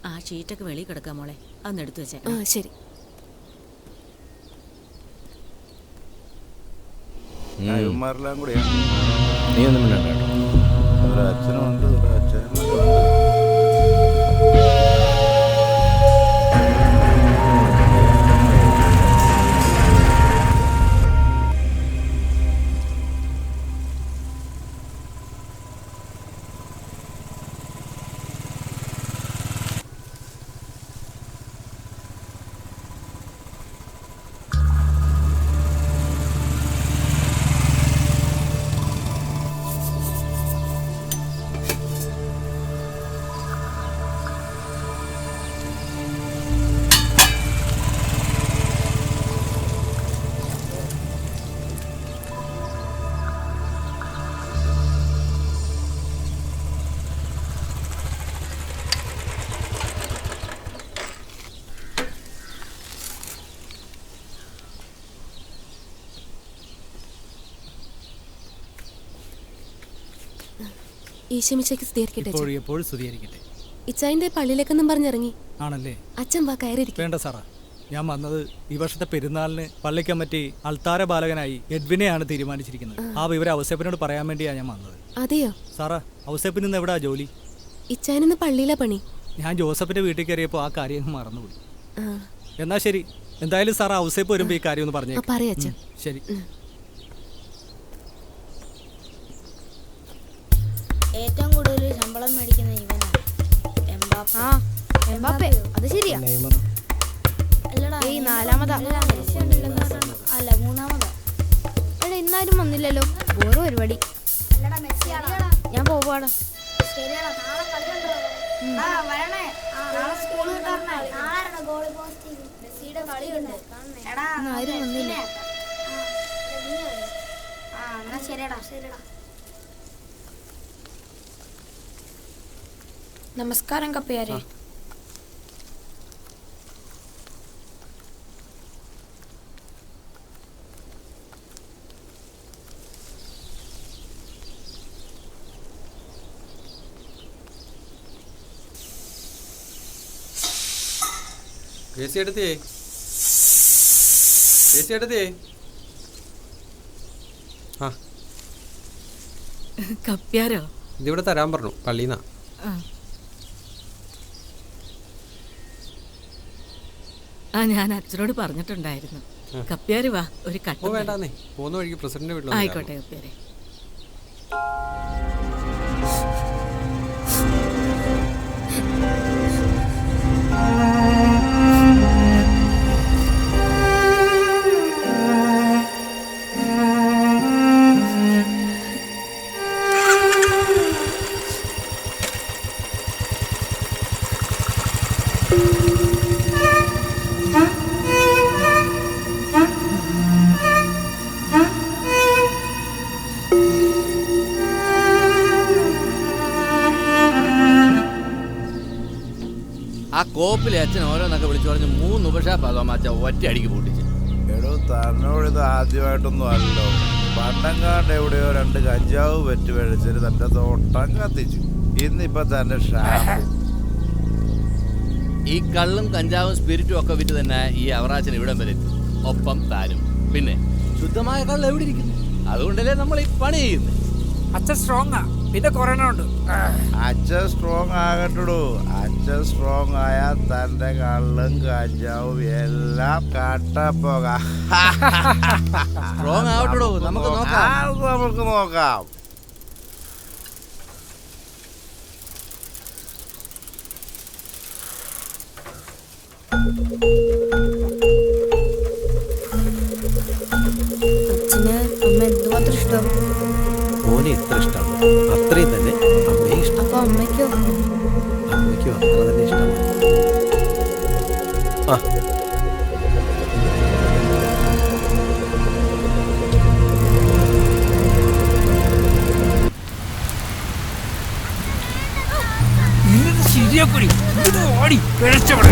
ആ ഷീറ്റൊക്കെ വെളിയിൽ കിടക്കാം മോളെ, അതൊന്ന് എടുത്തു വെച്ചേ. ശരി. ഇവന്മാരെല്ലാം കൂടിയാ. നീ ഒന്നും മിണ്ടണ്ട കേട്ടോ. ഒരച്ഛനുണ്ട്, ഒരച്ഛനുണ്ട്. ഈശോമിശിഹായ്ക്ക് സ്തുതിയായിരിക്കട്ടെ. എപ്പോഴും സ്തുതിയായിരിക്കട്ടെ. ഇച്ചായന്റെ പള്ളിയിലേക്കൊന്നും പറഞ്ഞിറങ്ങി. ആണല്ലേ? അച്ഛൻ വാ, കയറിയിരിക്കും. വേണ്ട സാറാ, ഞാൻ വന്നത് ഈ വർഷത്തെ പെരുന്നാളിന് പള്ളി കമ്മിറ്റി അൾത്താര ബാലകനായി എഡ്വിനെയാണ് തീരുമാനിച്ചിരിക്കുന്നത്. ആ വിവരം ഔസേപ്പിനോട് പറയാൻ വേണ്ടിയാണ് ഞാൻ വന്നത്. അതെയോ? സാറാ, ഔസേപ്പിന് ഇന്ന് എവിടാ ജോലി? ഇച്ചായനിന്ന് പള്ളിയിലെ പണി. ഞാൻ ജോസഫിന്റെ വീട്ടിൽ കയറിയപ്പോൾ ആ കാര്യം മറന്നുപോയി. എന്നാ ശരി, എന്തായാലും സാറാ ഔസേപ്പ് വരുമ്പോൾ ഈ കാര്യം ഒന്ന് പറഞ്ഞു. പറയാ. ശരി. ഏറ്റവും കൂടുതൽ ശമ്പളം മേടിക്കുന്ന ഇവനാണ് എംബാപ്പെ. അത് ശരിയാ. നാലാമതാ അല്ല മൂന്നാമതാ. എടാ ഇന്നാരും വന്നില്ലല്ലോ, ഓരോ പരിപാടി. ഞാൻ പോവാടാ. ആരും വന്നില്ല. നമസ്കാരം കപ്പയാരെ. കപ്പ്യാരോ? ഇതിവിടെ തരാൻ പറഞ്ഞു പള്ളിന്നാ. ഞാൻ അച്ഛനോട് പറഞ്ഞിട്ടുണ്ടായിരുന്നു. കപ്പ്യാര് വാ, ഒരു കട്ട്. വേണ്ടാന്നേ, പോകുന്ന വഴിക്ക് പ്രസിഡന്റ് വീട്ടിൽ. ആയിക്കോട്ടെ കപ്പ്യാരെ. ആ കോപ്പിലെ അച്ഛൻ ഓരോന്നൊക്കെ വിളിച്ചു പറഞ്ഞ് 3 ഉപഷാപ്പാകാൻ മാച്ച ഒറ്റ അടിക്ക് പൊട്ടിച്ച്. എടോ, തന്നോട് ഇത് ആദ്യമായിട്ടൊന്നും അല്ലോ. പണ്ടങ്ങാണ്ട് എവിടെയോ 2 കഞ്ചാവ് വെറ്റ് മേടിച്ചിട്ട് തന്റെ തോട്ടം കത്തിച്ചു. ഇന്നിപ്പൊ തന്റെ ഷാമ്പു. ഈ കള്ളും കഞ്ചാവും സ്പിരിറ്റും ഒക്കെ വിറ്റ് തന്നെ ഈ അവറാച്ചൻ ഇവിടം വരെ എത്തി. ഒപ്പം താനും. പിന്നെ ശുദ്ധമായ കള്ള് എവിടെ ഇരിക്കുന്നു? അതുകൊണ്ടല്ലേ നമ്മൾ ഈ പണി ചെയ്യുന്നത്. അച്ഛൻ സ്ട്രോങ്ങാ, പിന്നെ കൊറോണ ഉണ്ട്. അച്ഛൻ സ്ട്രോങ് ആകട്ടോ. അച്ഛൻ സ്ട്രോങ് ആയാൽ തന്റെ കള്ളും കഞ്ചാവും എല്ലാം കട്ടപ്പോകാം. സ്ട്രോങ് ആവട്ടോ, നമുക്ക് നോക്കാം. അച്ഛന് അമ്മ എന്തുമാത്രം ഇഷ്ടം? മോനെ എത്ര ഇഷ്ടമാണ് അത്രയും തന്നെ അമ്മയെ ഇഷ്ടം. അപ്പൊ അമ്മയ്ക്കോ? അമ്മയ്ക്കും അത്ര തന്നെ ഇഷ്ടമാണ്. ശരിയാക്കുടി ഓടി പിഴച്ചവിടെ.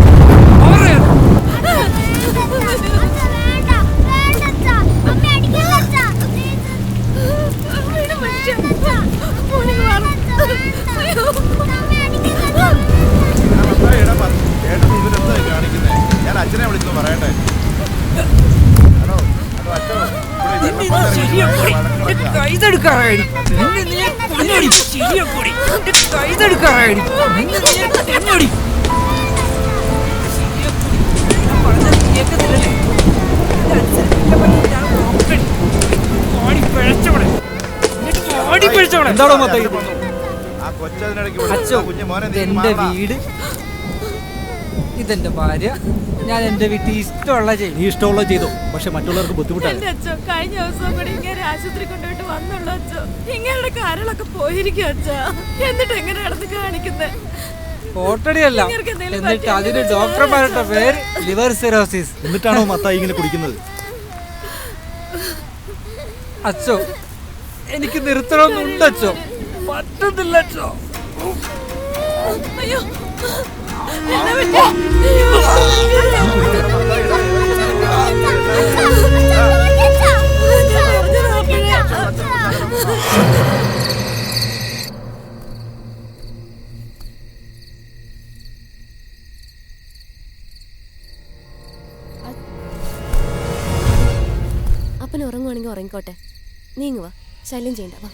ഞാൻ അച്ഛനെ വിളിച്ചു പറയട്ടെ. എന്താണോ മൊത്തം? ഇതെന്റെ വീട്, ഇതെന്റെ ഭാര്യ, ഞാൻ എന്റെ വീട്ടിൽ ഇഷ്ടമുള്ള ചെയ്യും. നീ ഇഷ്ടമുള്ള ചെയ്തോ, പക്ഷെ മറ്റുള്ളവർക്ക് ബുദ്ധിമുട്ടാണ്. കഴിഞ്ഞ ദിവസം കൂടി ഇങ്ങനെ ആശുപത്രി കൊണ്ടുപോയിട്ട് വന്നുള്ളൂ അച്ഛോ. ഇങ്ങനെയുള്ള കാര്യങ്ങളൊക്കെ പോയിരിക്കും അച്ഛാ. എന്നിട്ട് എങ്ങനെ നടന്ന് കാണിക്കുന്നത്? ഓട്ടടിയല്ല, എന്നിട്ട് അതിന് ഡോക്ടർമാരുടെ പേര് ലിവർ സിറോസിസ്. എന്നിട്ടാണോ മത്തായി ഇങ്ങനെ കുടിക്കുന്നത്? അച്ഛോ, എനിക്ക് നിർത്തണമെന്നുണ്ട് അച്ഛോ, പറ്റുന്നില്ല അച്ഛോ. അയ്യോ ഉറങ്ങുവാണെങ്കിൽ ഉറങ്ങിക്കോട്ടെ. നീങ്ങുവാ, ശല്യം ചെയ്യണ്ട. വാ.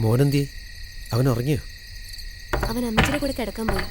മോനെന്തി? അവൻ ഉറങ്ങിയോ? അവൻ അമ്മച്ചിയുടെ കൂടെ കിടക്കാൻ പോയി.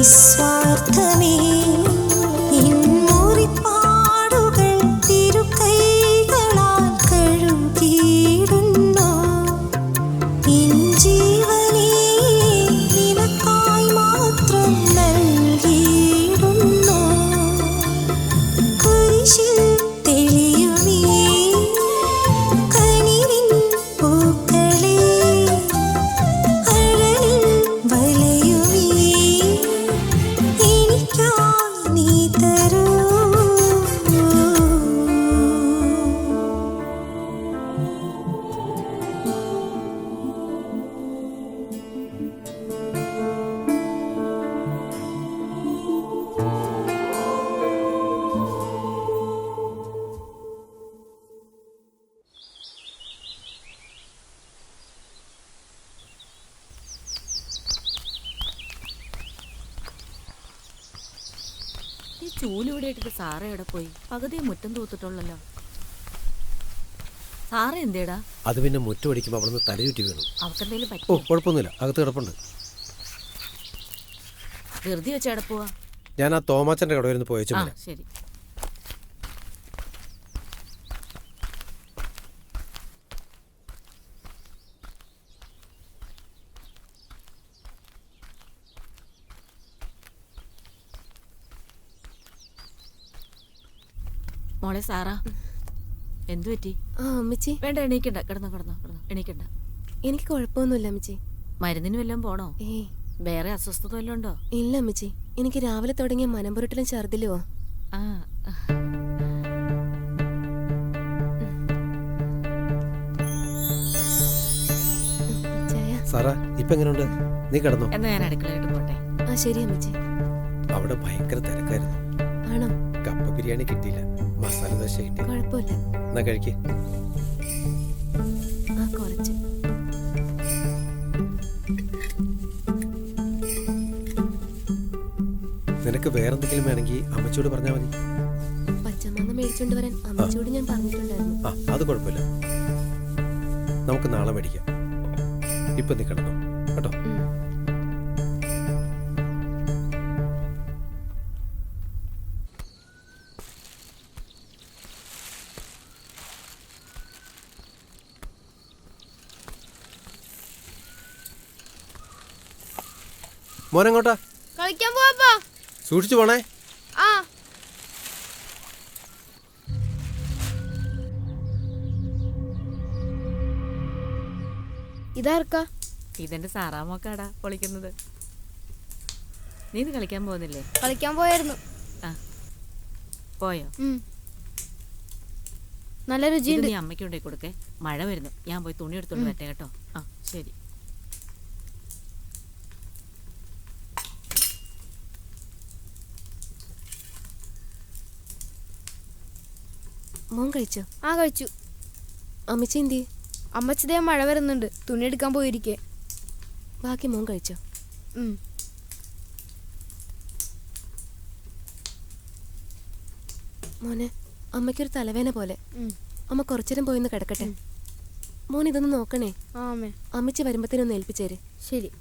നിസ്വാർത്ഥമേ ഇൻമുറിപ്പാടുകൾ തിരുക്കൈകളാൽ കഴുകിയിടുന്നു. എൻ ജീവനെ നിനക്കായി മാത്രം നൽകിയിടുന്നു. ചൂലിവിടെ ഇട്ടിട്ട് സാറ എവിടെ പോയി? പകുതി മുറ്റം തൂത്തിട്ടുള്ളല്ലോ. സാറ എന്തേടാ? അത് പിന്നെ മുറ്റം അടിക്കുമ്പോൾ അവിടെ നിന്ന് തലയുറ്റി വീണു. അവക്കെന്തേലും ഓ പറ്റി? കുഴപ്പമൊന്നുമില്ല, അകത്ത് കിടപ്പുണ്ട്. ധൃതി വെച്ച് എവിടെ പോവാ? ഞാൻ ആ തോമാച്ചൻ്റെ കടയിൽ നിന്ന് പോയച്ചു. ആ ശരി. മോളെ സാറാ, എന്തു പറ്റി? ആ അമ്മച്ചി. വേണ്ട, എണീക്കണ്ട. കിടന്നോ കിടന്നോ കിടന്നോ, എണീക്കണ്ട. എനിക്ക് കുഴപ്പമൊന്നുമില്ല അമ്മച്ചി. മരുന്നിന് വല്ലതും പോണോ? ഏയ് വേറെ അസ്വസ്ഥത വല്ലതും ഉണ്ടോ? ഇല്ല അമ്മച്ചി, എനിക്ക് രാവിലെ തുടങ്ങിയ മനംപുരട്ടിലും ഛർദിലുവോ. ആ സാറാ ഇപ്പൊ എങ്ങനെയുണ്ട്? നീ കിടന്നോ? എന്നാ ഞാൻ അടുക്കളയിട്ട് പോട്ടെ. ആ ശരി അമ്മച്ചി. അവിടെ ഭയങ്കര തിരക്കായിരുന്നു. ആണോ? കപ്പ ബിരിയാണി കിട്ടിയില്ല, മസാല ദോശ കിട്ടി. കുഴപ്പമില്ല. എന്നാ കഴിക്കേ. ആ കുറച്ച്. നിനക്ക് വേറെന്തെങ്കിലും വേണമെങ്കിൽ അമ്മച്ചിയോട് പറഞ്ഞാൽ മതി. പച്ചമാങ്ങ മേടിച്ചോണ്ട് വരാൻ അമ്മച്ചിയോട് ഞാൻ പറഞ്ഞിട്ടുണ്ടായിരുന്നു. ആ അത് കുഴപ്പമില്ല, നമുക്ക് നാളെ മേടിക്കാം. ഇപ്പൊ നീ കിടന്നോ കേട്ടോ. മോനെങ്ങോട്ടാ? കളിക്കാൻ പോവാ. സൂക്ഷിച്ചു പോണേ. ആ ഇതാർക്കാ? ഇതെന്റെ സാറാമോക്കാടാ പൊളിക്കുന്നത്. നീ ഇത് കളിക്കാൻ പോകുന്നില്ലേ? കളിക്കാൻ പോയായിരുന്നു. ആ പോയോ? നല്ല രുചിയുണ്ട്. നീ അമ്മയ്ക്ക് കൊണ്ടേ കൊടുക്കേ. മഴ വരുന്നു, ഞാൻ പോയി തുണി എടുത്തോണ്ട് വരട്ടെ കേട്ടോ. ആ ശരി. മോൻ കഴിച്ചോ? ആ കഴിച്ചു. അമ്മച്ചി എന്തി? അമ്മച്ചിതേ മഴ വരുന്നുണ്ട്, തുണി എടുക്കാൻ പോയിരിക്കേ. ബാക്കി മോൻ കഴിച്ചോ? മോനെ, അമ്മയ്ക്കൊരു തലവേന പോലെ. അമ്മ കുറച്ചേരം പോയിന്ന് കിടക്കട്ടെ. മോൻ ഇതൊന്ന് നോക്കണേ. അമ്മച്ചി വരുമ്പത്തേനൊന്ന് ഏൽപ്പിച്ചേര്. ശരി.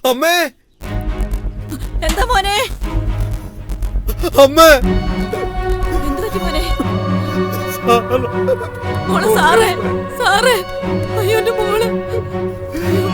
അമ്മേ! എന്താ മോനെ? അമ്മേ! എന്തു പറ്റി മോനെ? മോളെ സാറേ, സാറേ! അയ്യോ എന്റെ മോള്! അയ്യോ.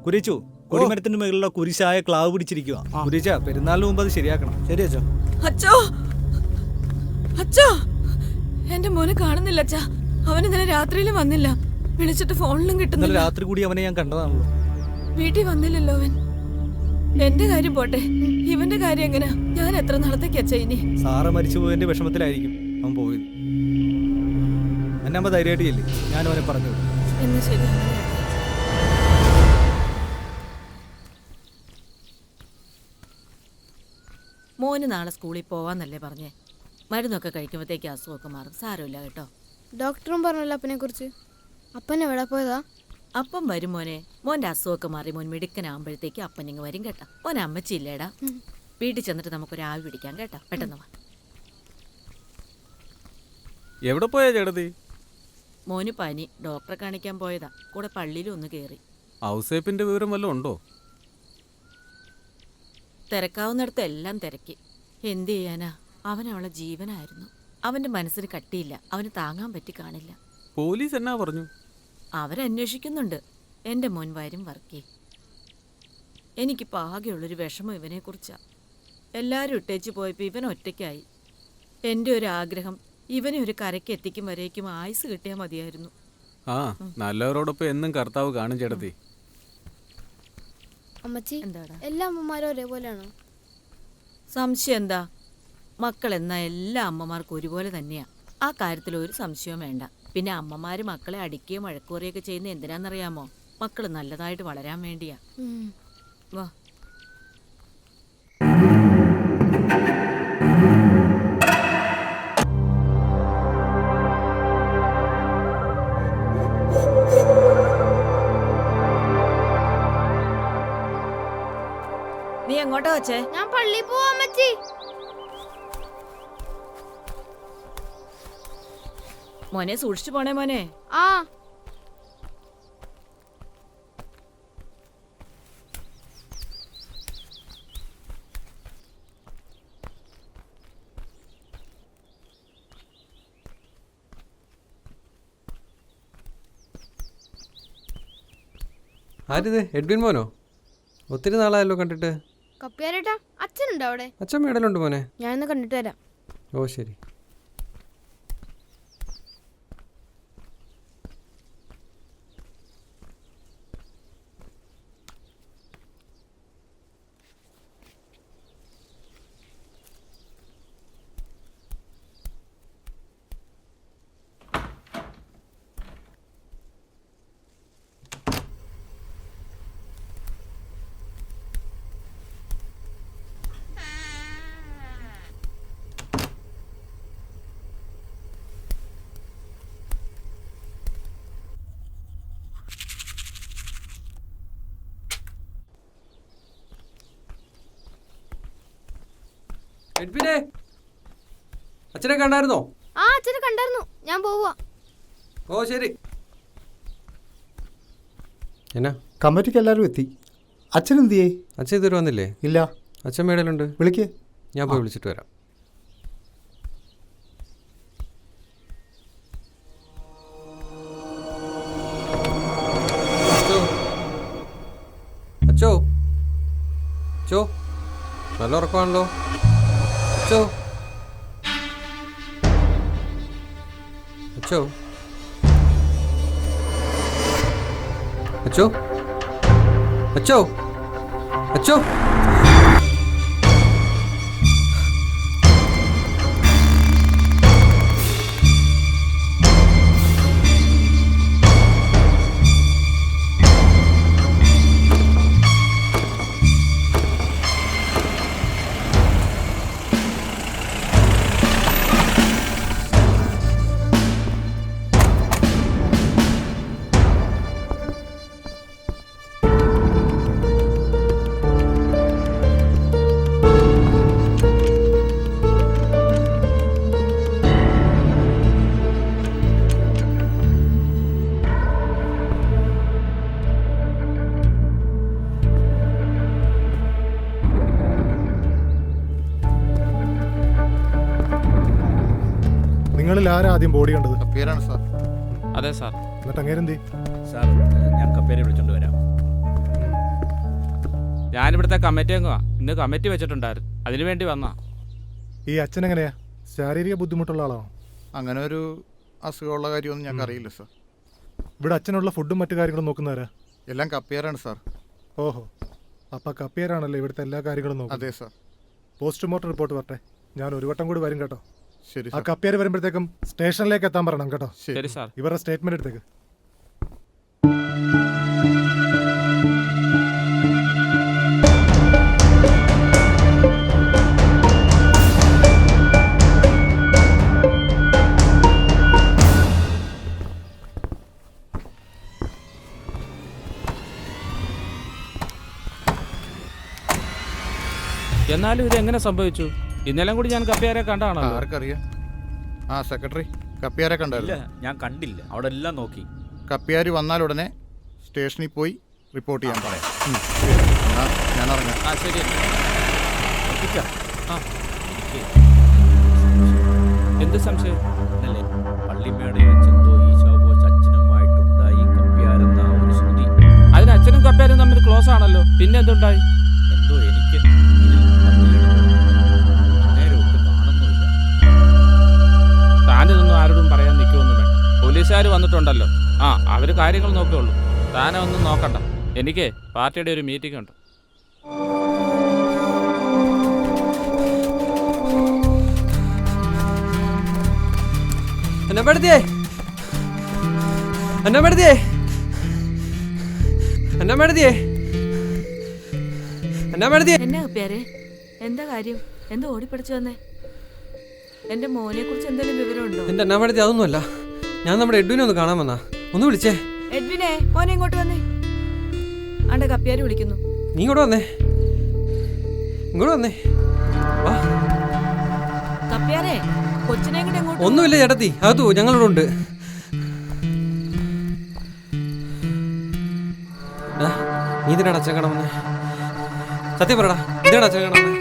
കുരിച്ചു, കൊടിമരത്തിന്റെ മുകളിലുള്ള കുരിശായ ക്ലാവ് പിടിച്ചിരിക്കുക. കുരിച്ച, പെരുന്നാളിന് മുമ്പ് അത് ശരിയാക്കണം. ശരി അച്ഛോ. അച്ഛോ, അച്ഛോ, എന്റെ മോനെ കാണുന്നില്ല അച്ഛാ. അവൻ ഇന്നലെ രാത്രിയിലും വന്നില്ല, വിളിച്ചിട്ട് ഫോണിലും കിട്ടുന്നില്ല. രാത്രി കൂടി അവനെ ഞാൻ കണ്ടതാണല്ലോ. വീട്ടിൽ വന്നില്ലല്ലോ അവൻ. എന്റെ കാര്യം പോട്ടെ, ഇവന്റെ കാര്യം എങ്ങനെയാ? ഞാൻ എത്ര നാളത്തേക്ക് അച്ഛ ഇനി? സാറ മരിച്ചു പോയതിന്റെ വിഷമത്തിലായിരിക്കും അവൻ പോയത്. എന്നെ ധൈര്യമായിട്ട് ചെല്ലി, ഞാൻ അവനെ പറഞ്ഞു. എന്ന് ശരി. മോന് നാളെ സ്കൂളിൽ പോവാന്നല്ലേ പറഞ്ഞേ? മരുന്നൊക്കെ കഴിക്കുമ്പോഴത്തേക്ക് അസുഖമൊക്കെ മാറും. സാരമില്ല കേട്ടോ. ഡോക്ടറും പറഞ്ഞല്ലോ അപ്പനെ കുറിച്ച്. അപ്പൻ എവിടെ പോയതാ? അപ്പം വരും മോനെ. മോന്റെ അസുഖമൊക്കെ മാറി മോൻ മിടുക്കനാകുമ്പോഴത്തേക്ക് അപ്പനിങ്ങ് വരും കേട്ടോ. മോനെ അമ്മച്ചില്ലേടാ? വീട്ടിൽ ചെന്നിട്ട് നമുക്കൊരു ആവി പിടിക്കാം കേട്ടോ. പെട്ടെന്ന് വാ. എവിടെ പോയാ ചേട്ടത്തി? മോന് പനി, ഡോക്ടറെ കാണിക്കാൻ പോയതാ. കൂടെ പള്ളിയിലും ഒന്ന് കയറി. ഔസേപ്പിന്റെ വിവരം വല്ലതും ഉണ്ടോ? തിരക്കാവുന്നിടത്ത് എല്ലാം തിരക്കി. എന്ത് ചെയ്യാനാ? അവൻ അവളെ ജീവനായിരുന്നു. അവന്റെ മനസ്സിന് കട്ടിയില്ല. അവന് താങ്ങാൻ പറ്റി കാണില്ല. പോലീസ് എന്നാ പറഞ്ഞു? അവരന്വേഷിക്കുന്നുണ്ട്. എൻ്റെ മോൻ വരും വർക്കി. എനിക്കിപ്പോൾ ആകെയുള്ളൊരു വിഷമം ഇവനെക്കുറിച്ചാണ്. എല്ലാവരും ഇട്ടേച്ച് പോയപ്പോൾ ഇവൻ ഒറ്റയ്ക്കായി. എൻ്റെ ഒരു ആഗ്രഹം ഇവനെ ഒരു കരയ്ക്ക് എത്തിക്കും വരേക്കും ആയുസ് കിട്ടിയാൽ മതിയായിരുന്നു. ആ, നല്ലവരോടൊപ്പം എന്നും കർത്താവ് കാണും ചേട്ടത്തി. അമ്മച്ചി, എല്ലാ അമ്മമാരും ഒരേപോലെയാണോ? സംശയം എന്താ? മക്കൾ എന്നാ എല്ലാ അമ്മമാർക്കും ഒരുപോലെ തന്നെയാ. ആ കാര്യത്തിൽ ഒരു സംശയവും വേണ്ട. പിന്നെ അമ്മമാര് മക്കളെ അടിക്കുകയും വഴക്കുറയൊക്കെ ചെയ്യുന്ന എന്തിനാണെന്നറിയാമോ? മക്കൾ നല്ലതായിട്ട് വളരാൻ വേണ്ടിയാ. വാ. നീ എങ്ങോട്ടാ വച്ചേ? ഞാൻ പള്ളിയിൽ പോവാ അമ്മച്ചി. മോനെ സൂക്ഷിച്ചു പോണേ മോനെ. ആ. ആരിത്? എഡ്വിൻ മോനോ? ഒത്തിരി നാളായല്ലോ കണ്ടിട്ട്. കപ്പിയാരേട്ടാ, അച്ഛനുണ്ടോ അവിടെ? അച്ഛൻ മേടലുണ്ട് മോനെ. ഞാനൊന്ന് കണ്ടിട്ട് വരാം. ഓ ശരി. എഡ്വിനെ, അച്ഛനെ കണ്ടായിരുന്നോ? ആ, അച്ഛനെ കണ്ടായിരുന്നു. ഞാൻ പോവാ. ഓ ശരി. എന്നാ കമ്മിറ്റിക്ക് എല്ലാവരും എത്തി. അച്ഛൻ എന്തിയേ? അച്ഛൻ ഇതുവരെ വന്നില്ലേ? ഇല്ല. അച്ഛൻ മേടലുണ്ട്. വിളിക്ക്. ഞാൻ പോയി വിളിച്ചിട്ട് വരാം. അച്ചോ, അച്ചോ, നല്ല ഉറക്കമാണല്ലോ. അച്ചോ, അച്ചോ, അച്ചോ, അച്ചോ, അച്ചോ. നിങ്ങളിൽ ആരാ ആദ്യം ബോഡി കണ്ടത്? കപ്പേരാണ് സാർ. അതെ സാർ. എന്നിട്ട് അങ്ങേരെന്തി? സാർ, ഞാൻ കപ്പേരെ വിളിച്ചോണ്ട് വരാം. ഞാനിവിടുത്തെ കമ്മിറ്റി അംഗമാ. ഇന്ന് കമ്മിറ്റി വെച്ചിട്ടുണ്ടായിരുന്നു, അതിനു വേണ്ടി വന്നാ. ഈ അച്ഛൻ എങ്ങനെയാ? ശാരീരിക ബുദ്ധിമുട്ടുള്ള ആളാണോ? അങ്ങനെ ഒരു അസുഖമുള്ള കാര്യമൊന്നും ഞങ്ങൾക്ക് അറിയില്ല സാർ. ഇവിടെ അച്ഛനുള്ള ഫുഡും മറ്റു കാര്യങ്ങളും നോക്കുന്നവരാ? എല്ലാം കപ്പേരാണ് സാർ. ഓഹോ, അപ്പം കപ്പേരാണല്ലോ ഇവിടുത്തെ എല്ലാ കാര്യങ്ങളും നോക്കുന്നത്? അതെ സാർ. പോസ്റ്റ്മോർട്ടം റിപ്പോർട്ട് വരട്ടെ, ഞാൻ ഒരു വട്ടം കൂടി വരും കേട്ടോ. ശരി. ആ കപ്പേര് വരുമ്പോഴത്തേക്കും സ്റ്റേഷനിലേക്ക് എത്താൻ പറയണം കേട്ടോ. ശരി സാർ. ഇവരുടെ സ്റ്റേറ്റ്മെന്റ് എടുത്തേക്ക്. എന്നാലും ഇത് എങ്ങനെ സംഭവിച്ചു? ഇന്നലെ കൂടി ഞാൻ കപ്പിയാരെ കണ്ടാണോ? ആർക്കറിയാം. ആ സെക്രട്ടറി, കപ്പിയാരെ കണ്ടായിരുന്നു? ഞാൻ കണ്ടില്ല, അവിടെ എല്ലാം നോക്കി. കപ്പിയാർ വന്നാൽ ഉടനെ സ്റ്റേഷനിൽ പോയി റിപ്പോർട്ട് ചെയ്യാൻ പറയാം. ഞാൻ ഇറങ്ങാം. ആ ശരി. എന്ത് സംശയം? പള്ളിമേടയിൽ വെച്ചെന്തോ ഈശോബോ അച്ഛനുമായിട്ടുണ്ടായി കപ്പിയാരെന്ന ഒരു ശ്രുതി. ക്ലോസ് ആണല്ലോ, പിന്നെ എന്തുണ്ടായി? എന്തോ എനിക്ക് നേരെ ഒട്ട് കാണുന്നില്ല. താനിതൊന്നും ആരോടും പറയാൻ നിൽക്കുമൊന്നും വേണ്ട. പോലീസുകാർ വന്നിട്ടുണ്ടല്ലോ. ആ, അവര് കാര്യങ്ങൾ നോക്കുകയുള്ളൂ. താനെ ഒന്നും നോക്കണ്ട. എനിക്ക് പാർട്ടിയുടെ ഒരു മീറ്റിംഗ് ഉണ്ട്. എന്നാ പെടുത്തിയേ എന്നാ പെടുത്തിയേ എന്നാ പെടുത്തിയേ എന്നാ പെടുത്തിയേ എന്നാ കപ്പ്യാരെ, എന്താ കാര്യം? എന്താ ഓടിപ്പടിച്ചു വന്നേ? എന്റെ മോനെ കുറിച്ച് എന്തെങ്കിലും വിവരമുണ്ടോ? എന്റെ എന്നാ പെടുത്തി അതൊന്നുമല്ല. ഞാൻ നമ്മുടെ എഡ്വിനെ ഒന്ന് കാണാൻ വന്നാ. ഒന്ന് വിളിച്ചേ. എഡ്വിനെ, മോനെ ഇങ്ങോട്ട് വന്നേ. ആണ്ടെ കപ്പ്യാര് വിളിക്കുന്നു. നീ ഇങ്ങോട്ട് വന്നേ. ഇങ്ങോട്ട് വന്നേ. വാ. കപ്പ്യാരെ, കൊച്ചിനെ കൂടെ ഇങ്ങോട്ട്. ഒന്നുമില്ല ചേട്ടത്തി, അതോ ഞങ്ങളിവിടെ ഉണ്ട്. നീ ഇതിനാണ് അച്ഛൻ കാണാൻ വന്നേ? സത്യം പറയടാ, ഇതിനാണ് അച്ഛൻ കാണാൻ വന്നേ?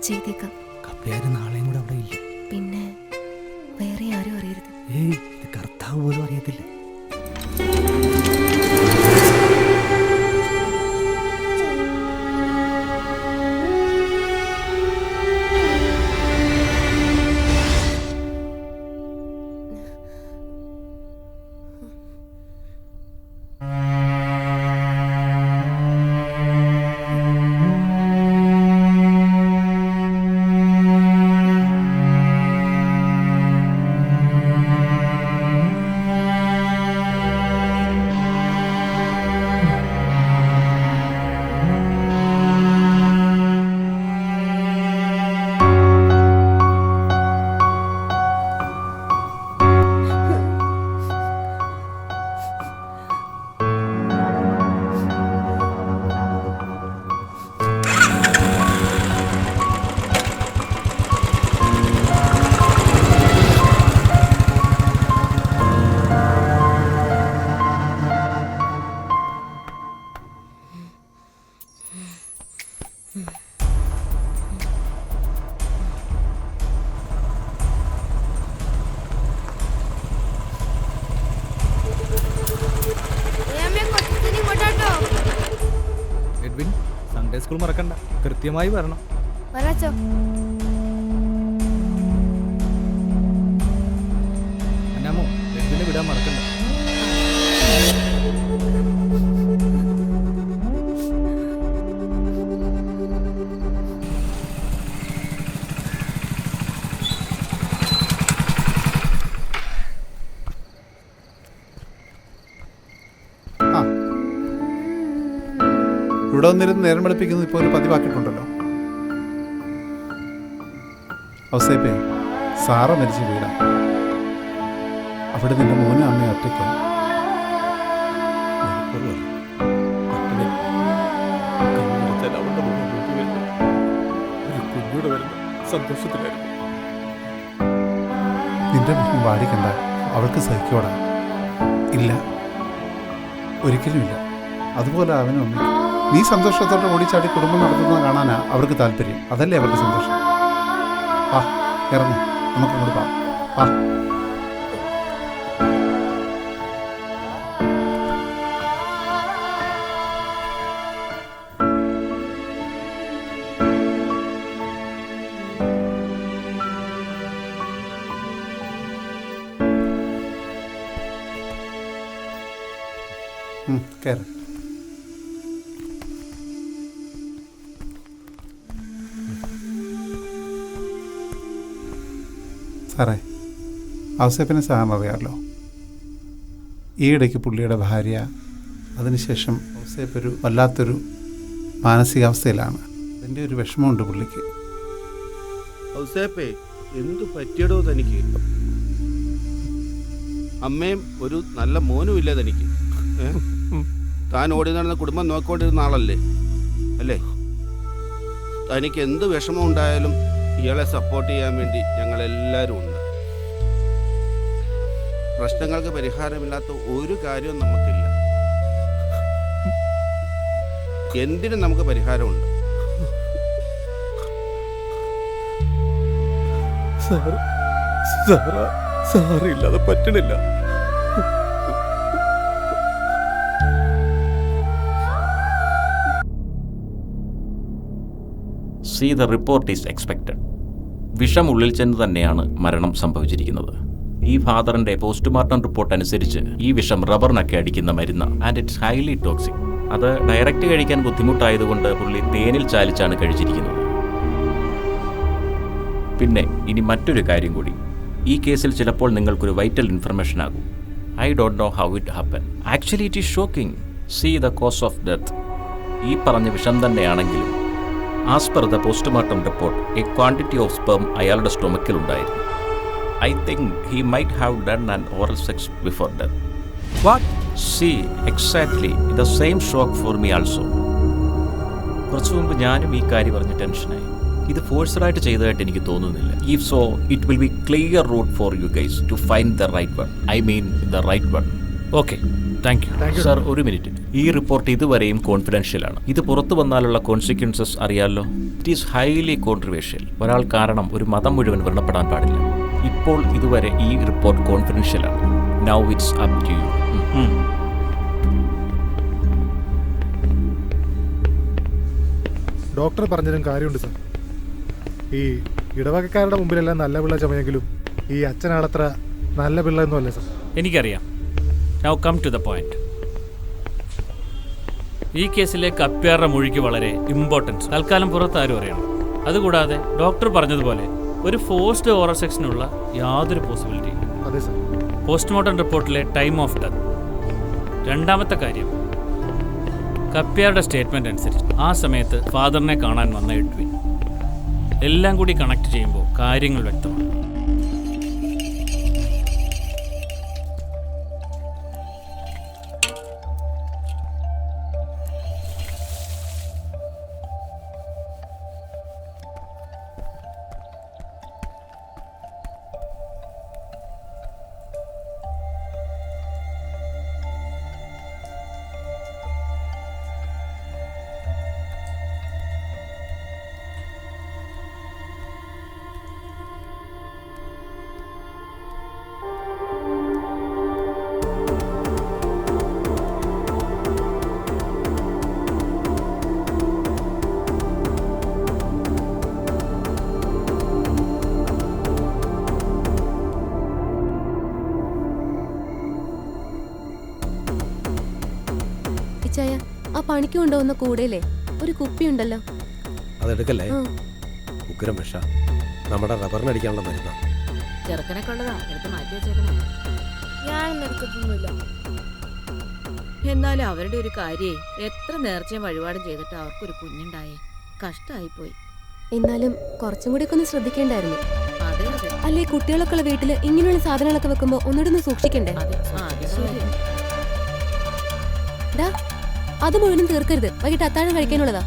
ചെയ്തേക്കാം. കപ്പ്യാര് നാളെയും കൂടെ അവിടെ ഇല്ല. പിന്നെ വേറെ ആരും അറിയരുത്. ഏയ്, ഇത് കർത്താവ് പോലും അറിയത്തില്ല. എഡ്വിൻ, സൺഡേ സ്കൂൾ മറക്കണ്ട, കൃത്യമായി വരണം. വരാച്ചോ. അന്നാമോ, എഡ്വിനെ വിടാൻ മറക്കണ്ട. ഇവിടെ വന്നിരുന്ന് നേരം വെളുപ്പിക്കുന്നത് ഇപ്പോൾ ഒരു പതിവാക്കിയിട്ടുണ്ടല്ലോ. ഔസേപ്പേ, സാറ മരിച്ച വീടാ. അവിടെ നിന്റെ മോനും അമ്മയും ഒറ്റയ്ക്ക്. നിന്റെ മുഖം വാടിക്കണ്ട, അവൾക്ക് സഹിക്കോടാ. ഇല്ല, ഒരിക്കലുമില്ല. അതുപോലെ അവനും അമ്മയ്ക്കും. നീ സന്തോഷത്തോടെ ഓടിച്ചാടി കുടുംബം നടത്തുന്നത് കാണാനാ അവർക്ക് താല്പര്യം. അതല്ലേ അവർക്ക് സന്തോഷം. ആ, ഇറങ്ങി നമുക്ക് അങ്ങോട്ട് പോവാം. ആ, കയറി. സാറേ, ഔസേപ്പിനെ സാറിന് അറിയാമല്ലോ. ഈയിടയ്ക്ക് പുള്ളിയുടെ ഭാര്യ, അതിനുശേഷം ഔസേപ്പ് ഒരു വല്ലാത്തൊരു മാനസികാവസ്ഥയിലാണ്. അതിൻ്റെ ഒരു വിഷമമുണ്ട് പുള്ളിക്ക്. ഔസേപ്പേ, എന്തു പറ്റിയടോ തനിക്ക്? അമ്മയും ഒരു നല്ല മോനും ഇല്ലേ തനിക്ക്? താൻ ഓടി നടന്ന കുടുംബം നോക്കിക്കൊണ്ടിരുന്ന ആളല്ലേ അല്ലേ? തനിക്ക് എന്ത് വിഷമം ഉണ്ടായാലും ഇയാളെ സപ്പോർട്ട് ചെയ്യാൻ വേണ്ടി ഞങ്ങളെല്ലാവരും ഉണ്ട്. പ്രശ്നങ്ങൾക്ക് പരിഹാരമില്ലാത്ത ഒരു കാര്യവും നമുക്കില്ല. എന്തിനും നമുക്ക് പരിഹാരമുണ്ട്. സാറില്ലാതെ പറ്റണില്ല. C the report is expected. വിഷം ഉള്ളിൽ ചെന്ന് തന്നെയാണ് മരണം സംഭവിച്ചിരിക്കുന്നത്. ഈ ഫാദറിന്റെ പോസ്റ്റ്മോർട്ടം റിപ്പോർട്ട് അനുസരിച്ച് ഈ വിഷം റബ്ബറിനൊക്കെ അടിക്കുന്ന മരുന്ന്, ആൻഡ് ഇറ്റ്സ് ഹൈലി ടോക്സിക്. അത് ഡയറക്റ്റ് കഴിക്കാൻ ബുദ്ധിമുട്ടായതുകൊണ്ട് പുള്ളി തേനിൽ ചാലിച്ചാണ് കഴിച്ചിരിക്കുന്നത്. പിന്നെ ഇനി മറ്റൊരു കാര്യം കൂടി, ഈ കേസിൽ ചിലപ്പോൾ നിങ്ങൾക്കൊരു വൈറ്റൽ ഇൻഫർമേഷൻ ആകും. I don't know how it happen. Actually it is shocking. See the cause of death. ഈ പറഞ്ഞ വിഷം തന്നെയാണെങ്കിലും as per the postmortem report a quantity of sperm അയാളുടെ സ്റ്റൊമക്കിലുണ്ടായിരുന്നു. I think he might have done an oral sex before death. What? See exactly the same shock for me also. കുറച്ചു മുമ്പ് ഞാനും ഈ കാര്യം പറഞ്ഞ് ടെൻഷനായി. ഇത് ഫോഴ്സ്ഡായിട്ട് ചെയ്തതായിട്ട് എനിക്ക് തോന്നുന്നില്ല. If so it will be clear route for you guys to find the right one. I mean the right one. Okay, thank you sir. ഒരു മിനിറ്റ്. ഈ റിപ്പോർട്ട് ഇതുവരെയും കോൺഫിഡൻഷ്യലാണ്. ഇത് പുറത്തു വന്നാലുള്ള കോൺസിക്വൻസസ് അറിയാമല്ലോ. It is highly controversial. ഒരാൾ കാരണം ഒരു മതം മുഴുവൻ വ്രണപ്പെടാൻ പാടില്ല. ഇപ്പോൾ ഇതുവരെ ഈ റിപ്പോർട്ട് കോൺഫിഡൻഷ്യലാണ്. Now it's up to you. Doctor പറഞ്ഞതിനും കാര്യമുണ്ട് സാർ. ഈ ഇടവകക്കാരുടെ മുമ്പിലെല്ലാം നല്ല പിള്ള ചമയെങ്കിലും ഈ അച്ഛനാണത്ര നല്ല പിള്ള ഒന്നും അല്ലേ സാർ? എനിക്കറിയാം. Now come to the point. ഈ കേസിലെ കപ്പ്യാറുടെ മൊഴിക്ക് വളരെ ഇമ്പോർട്ടൻസ് തൽക്കാലം പുറത്താരും അറിയണം. അതുകൂടാതെ ഡോക്ടർ പറഞ്ഞതുപോലെ ഒരു ഫോഴ്സ്ഡ് ഓറൽ സെക്ഷനുള്ള യാതൊരു പോസിബിലിറ്റി ഇല്ല. അതെ സാർ. പോസ്റ്റ്മോർട്ടം റിപ്പോർട്ടിലെ ടൈം ഓഫ് ഡെത്ത്. രണ്ടാമത്തെ കാര്യം, കപ്പ്യാറുടെ സ്റ്റേറ്റ്മെന്റ് അനുസരിച്ച് ആ സമയത്ത് ഫാദറിനെ കാണാൻ വന്ന എഡ്വിൻ. എല്ലാം കൂടി കണക്ട് ചെയ്യുമ്പോൾ കാര്യങ്ങൾ വ്യക്തമാണ്. ആ പണിക്ക് കൊണ്ടുവന്ന കൂടെയല്ലേ ഒരു കുപ്പി ഉണ്ടല്ലോ, അതെടുക്കല്ലേ? ഉഗ്രം വിഷ, നമ്മുടെ റബ്ബറിനടിക്കാനുള്ള മരുന്നാ. ചെറുക്കനൊക്കെ ഉള്ളതാ, എടുത്ത് മാറ്റി വെച്ചേക്കണം. ഞാനൊന്നും എടുക്കത്തൊന്നുമില്ല. എന്നാലും അവരുടെ ഒരു കാര്യേ, എത്ര നേർച്ചയും വഴിപാടും ചെയ്തിട്ട് അവർക്കൊരു കുഞ്ഞുണ്ടായേ. കഷ്ടമായിപ്പോയി. എന്നാലും കുറച്ചും കൂടി ഒക്കെ ഒന്ന് ശ്രദ്ധിക്കേണ്ടായിരുന്നു. അതെ അതെ. അല്ലേ, കുട്ടികളൊക്കെ ഉള്ള വീട്ടില് ഇങ്ങനെയുള്ള സാധനങ്ങളൊക്കെ വെക്കുമ്പോ ഒന്നുകൂടെ ഒന്ന് സൂക്ഷിക്കണ്ടേ? അത് മുഴുവനും തീർക്കരുത്, വൈകിട്ട് അത്താഴം കഴിക്കാനുള്ളതാ.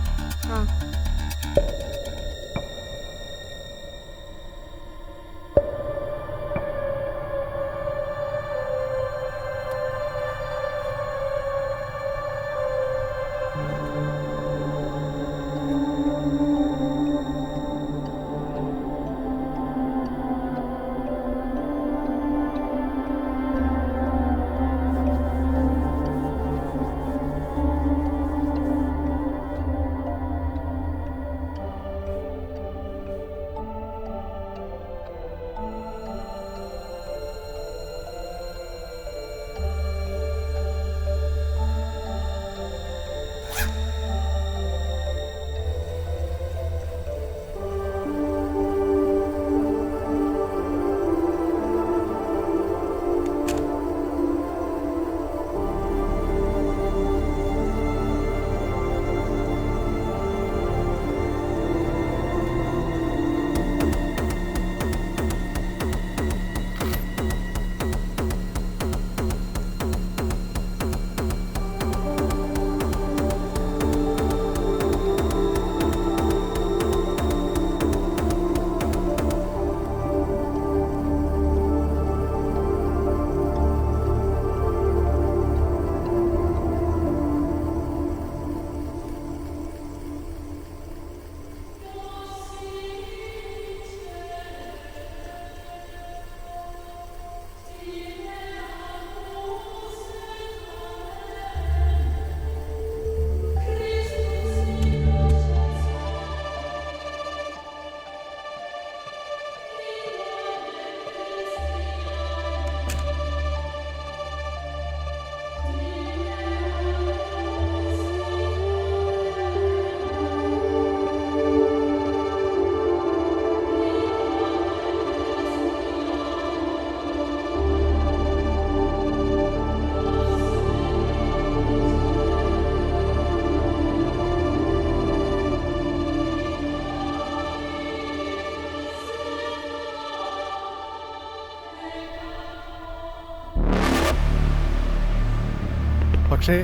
പക്ഷേ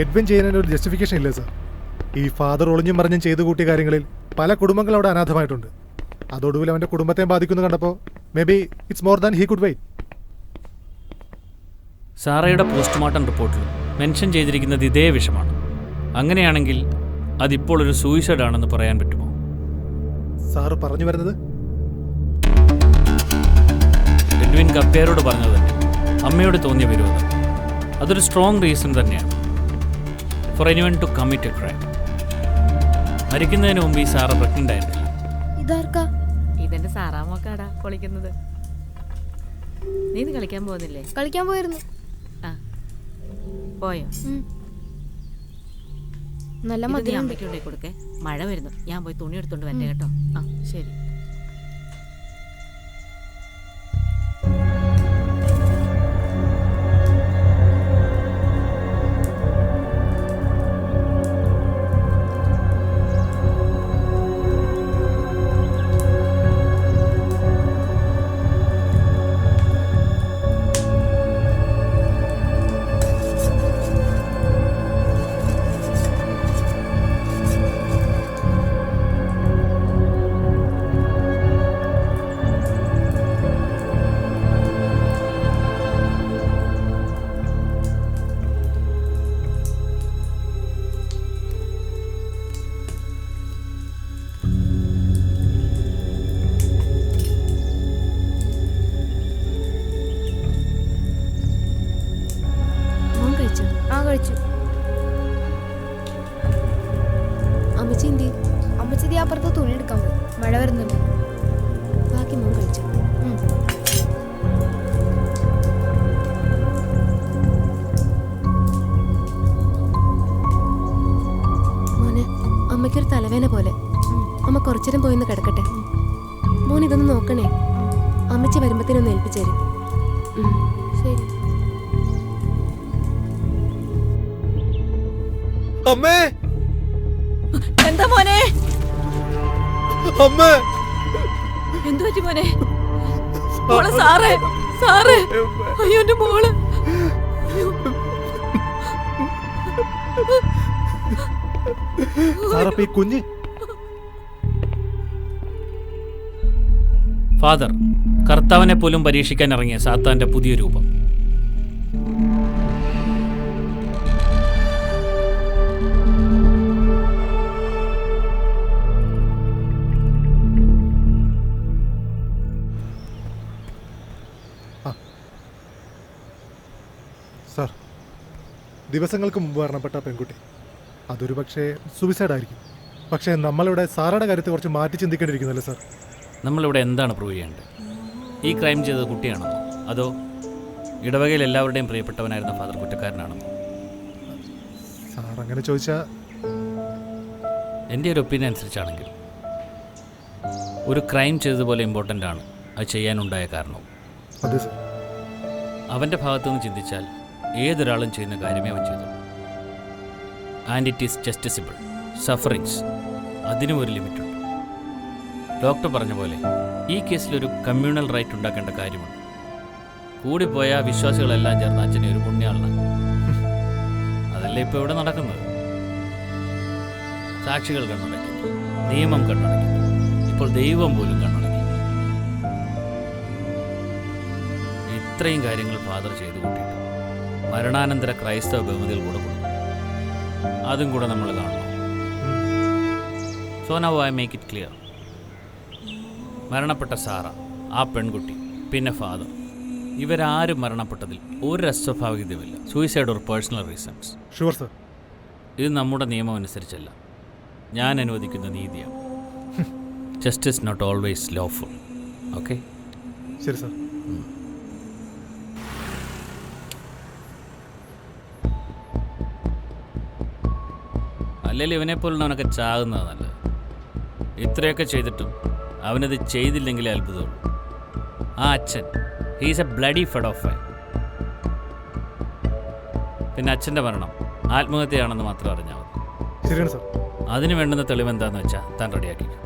എഡ്വിൻ ചെയ്യുന്നതിന് ഒരു ജസ്റ്റിഫിക്കേഷൻ ഇല്ല സർ. ഈ ഫാദർ ഒളിഞ്ഞും മറിഞ്ഞും ചെയ്തു കൂട്ടിയ കാര്യങ്ങളിൽ പല കുടുംബങ്ങൾ അവിടെ അനാഥമായിട്ടുണ്ട്. അതോടുകൂടി അവൻ്റെ കുടുംബത്തെ ബാധിക്കുന്നു കണ്ടപ്പോൾ maybe it's more than he could wait. സാറയുടെ പോസ്റ്റ്മോർട്ടം റിപ്പോർട്ടിൽ മെൻഷൻ ചെയ്തിരിക്കുന്നത് ഇതേ വിഷമാണ്. അങ്ങനെയാണെങ്കിൽ അതിപ്പോൾ ഒരു സൂയിസൈഡ് ആണെന്ന് പറയാൻ പറ്റുമോ? സാറ് പറഞ്ഞു വരുന്നത് എഡ്വിൻ കപ്പേരോട് പറഞ്ഞത് തന്നെ, അമ്മയോട് തോന്നിയ വിരോധം അതൊരു സ്ട്രോങ് റീസൺ തന്നെയാണ് for anyone to commit a crime. മരിക്കുന്നതിന് മുമ്പ് ഈ സാറ് പ്രഗ്നന്റ് ആയിരുന്നില്ല. ഇതാർക്കാ? ഇതെന്റെ സാറാമോക്കാടാ പൊളിക്കുന്നത്. നീ ഇത് കളിക്കാൻ പോകുന്നില്ലേ? കളിക്കാൻ പോയിരുന്നു. ആ പോയോ? നല്ല ഇത് നീ മധുരം. അമ്മയ്ക്ക് കൊണ്ടേ കൊടുക്കേ. മഴ വരുന്നു, ഞാൻ പോയി തുണി എടുത്തോണ്ട് വരട്ടെ കേട്ടോ. ആ ശരി. കഴിച്ചു. അമ്മച്ചി എന്തി? അമ്മച്ചി അപ്പുറത്ത് തുണി എടുക്കാൻ പോയി. മഴ വരുന്നുണ്ട്. ബാക്കി മോൻ കഴിച്ചു. മോനെ, അമ്മയ്ക്കൊരു തലവേന പോലെ. അമ്മ കുറച്ചേരം പോയിന്ന് കിടക്കട്ടെ. മോൻ ഇതൊന്ന് നോക്കണേ. അമ്മച്ചി വരുമ്പത്തേനൊന്ന് ഏൽപ്പിച്ചേരും. ശരി. അമ്മേ, എന്താ മോനെ? അമ്മേ, എന്തു പറ്റി മോനെ? മോളെ സാറേ, സാറേ, അയ്യോ എന്റെ മോള്. സാറപ്പ ഈ കുഞ്ഞ് ഫാദർ, കർത്താവിനെ പോലും പരീക്ഷിക്കാൻ ഇറങ്ങിയ സാത്താന്റെ പുതിയ രൂപം. സാർ, ദിവസങ്ങൾക്ക് മുമ്പ് മരണപ്പെട്ട പെൺകുട്ടി അതൊരു പക്ഷേ സൂയിസൈഡ് ആയിരിക്കും. പക്ഷേ നമ്മളിവിടെ സാറയുടെ കാര്യത്തെ കുറച്ച് മാറ്റി ചിന്തിക്കേണ്ടിയിരിക്കുന്നല്ലേ സാർ? നമ്മളിവിടെ എന്താണ് പ്രൂവ് ചെയ്യേണ്ടത്? ഈ ക്രൈം ചെയ്തത് കുട്ടിയാണെന്നോ, അതോ ഇടവകയിൽ എല്ലാവരുടെയും പ്രിയപ്പെട്ടവനായിരുന്ന ഫാദർ കുറ്റക്കാരനാണെന്നോ? സാർ അങ്ങനെ ചോദിച്ചാൽ എൻ്റെ ഒരു ഒപ്പീനിയൻ അനുസരിച്ചാണെങ്കിൽ ഒരു ക്രൈം ചെയ്തതുപോലെ ഇമ്പോർട്ടൻ്റ് ആണ് അത് ചെയ്യാനുണ്ടായ കാരണവും. അതെ സാർ. അവൻ്റെ ഭാഗത്തുനിന്ന് ചിന്തിച്ചാൽ ഏതൊരാളും ചെയ്യുന്ന കാര്യമേ അവൻ ചെയ്തു. And it is justiciable. Sufferings അതിനും ഒരു ലിമിറ്റുണ്ട്. ഡോക്ടർ പറഞ്ഞ പോലെ ഈ കേസിലൊരു കമ്മ്യൂണൽ റൈറ്റ് ഉണ്ടാക്കേണ്ട കാര്യമുണ്ട്. കൂടിപ്പോയ വിശ്വാസികളെല്ലാം ചേർന്ന് അച്ഛനെ ഒരു പുണ്യാളനാണ്. അതല്ലേ ഇപ്പോൾ ഇവിടെ നടക്കുന്നത്. സാക്ഷികൾ കണ്ണടക്കി, നിയമം കണ്ണടക്കി, ഇപ്പോൾ ദൈവം പോലും കണ്ണടക്കി. ഇത്രയും കാര്യങ്ങൾ ഫാദർ ചെയ്തു കൂട്ടിയിട്ട് മരണാനന്തര ക്രൈസ്തവ ബഹുമതികൾ കൂടെ കൊടുക്കും. അതും കൂടെ നമ്മൾ കാണണം. So now I make it clear. മരണപ്പെട്ട സാറ, ആ പെൺകുട്ടി, പിന്നെ ഫാദർ, ഇവരാരും മരണപ്പെട്ടതിൽ ഒരു അസ്വാഭാവികതയുമില്ല. Suicide or personal reasons. Sure sir. ഇത് നമ്മുടെ നിയമം അനുസരിച്ചല്ല, ഞാൻ അനുവദിക്കുന്ന നീതിയാണ്. Justice not always lawful. Okay? ശരി സർ. അല്ലെങ്കിൽ ഇവനെപ്പോലുള്ളവനൊക്കെ ചാകുന്നത് നല്ലത്. ഇത്രയൊക്കെ ചെയ്തിട്ടും അവനത് ചെയ്തില്ലെങ്കിലേ അത്ഭുതമുള്ളൂ. ആ അച്ഛൻ, he's A bloody fed of fine. പിന്നെ അച്ഛൻ്റെ മരണം ആത്മഹത്യയാണെന്ന് മാത്രം അറിഞ്ഞാൽ മതി. ശരിയാണ് സർ. അതിന് വേണ്ടുന്ന തെളിവെന്താണെന്ന് വെച്ചാൽ താൻ റെഡിയാക്കിക്കും.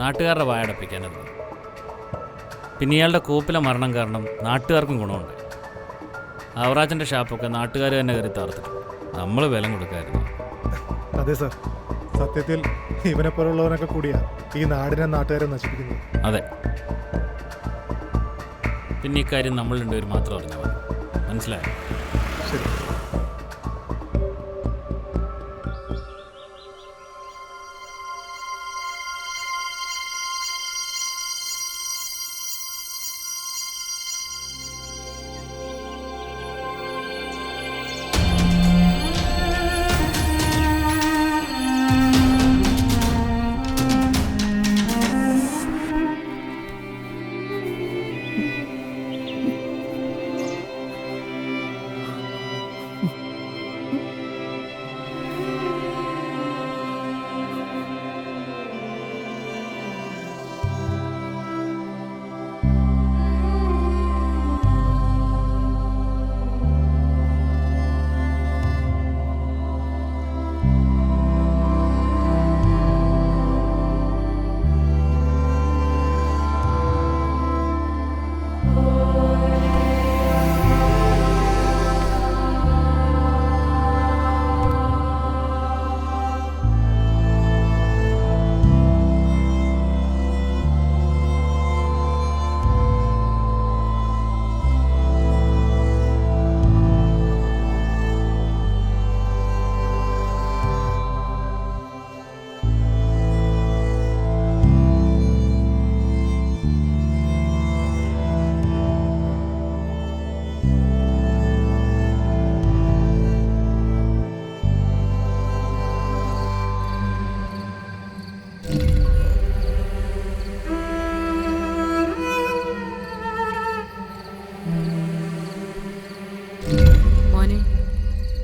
നാട്ടുകാരുടെ വായടപ്പിക്കാനത്. പിന്നെ ഇയാളുടെ കൂപ്പിലെ മരണം കാരണം നാട്ടുകാർക്കും ഗുണമുണ്ട്. അവറാച്ചൻ്റെ ഷാപ്പൊക്കെ നാട്ടുകാർ തന്നെ കയറി താർത്തിട്ടു. നമ്മൾ വില കൊടുക്കായിരുന്നു. അതെ സാർ, സത്യത്തിൽ ഇവനെ പോലുള്ളവനൊക്കെ കൂടിയാ ഈ നാടിനെ നാട്ടുകാരെ നശിപ്പിക്കുന്നത്. അതെ, പിന്നെ ഇക്കാര്യം നമ്മൾ രണ്ടുപേരും മാത്രം അറിഞ്ഞാൽ മതി. മനസ്സിലായോ? ശരി.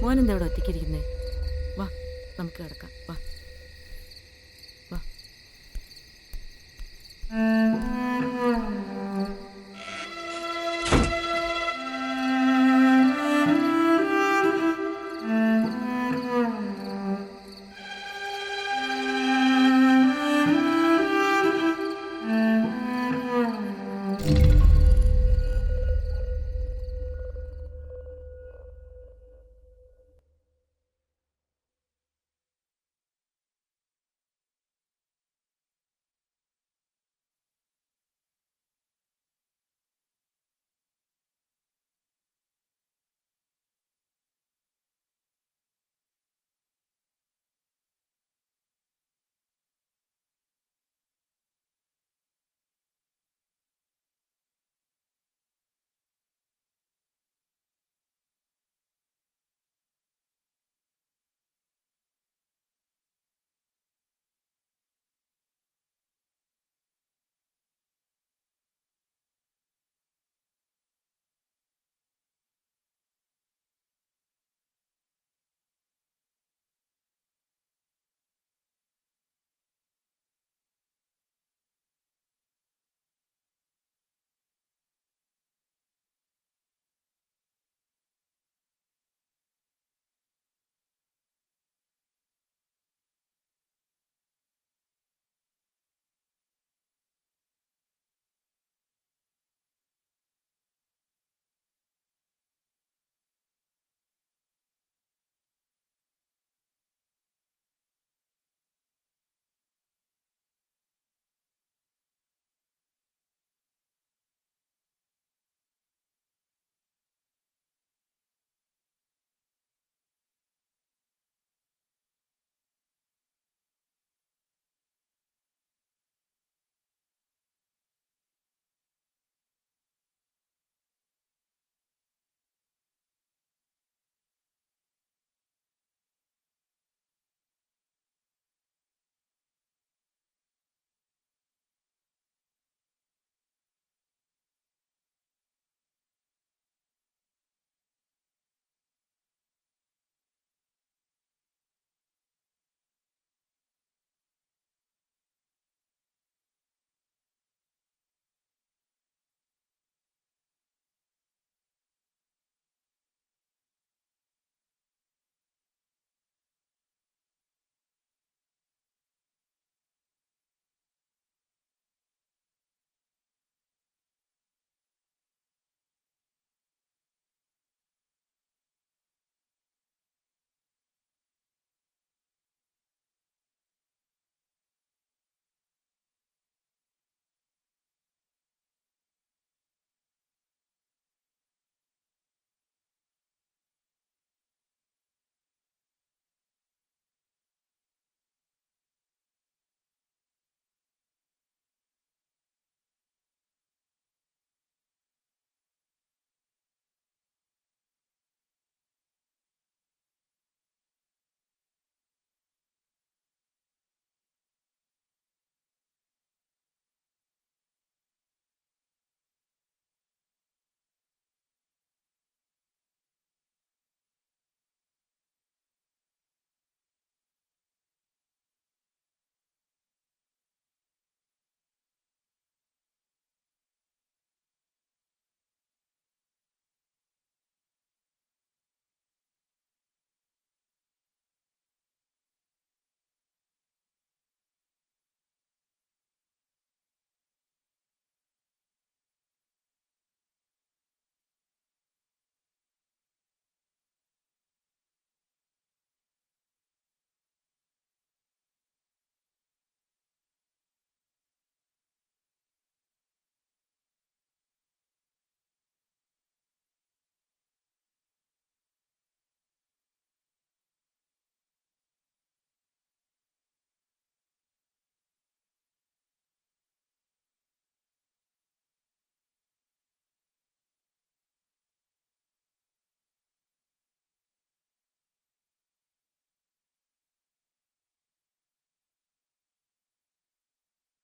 മോനെന്താ ഇവിടെ ഒറ്റയ്ക്കിരിക്കുന്നേ? വാ, നമുക്ക് കിടക്കാം. വാ വാ.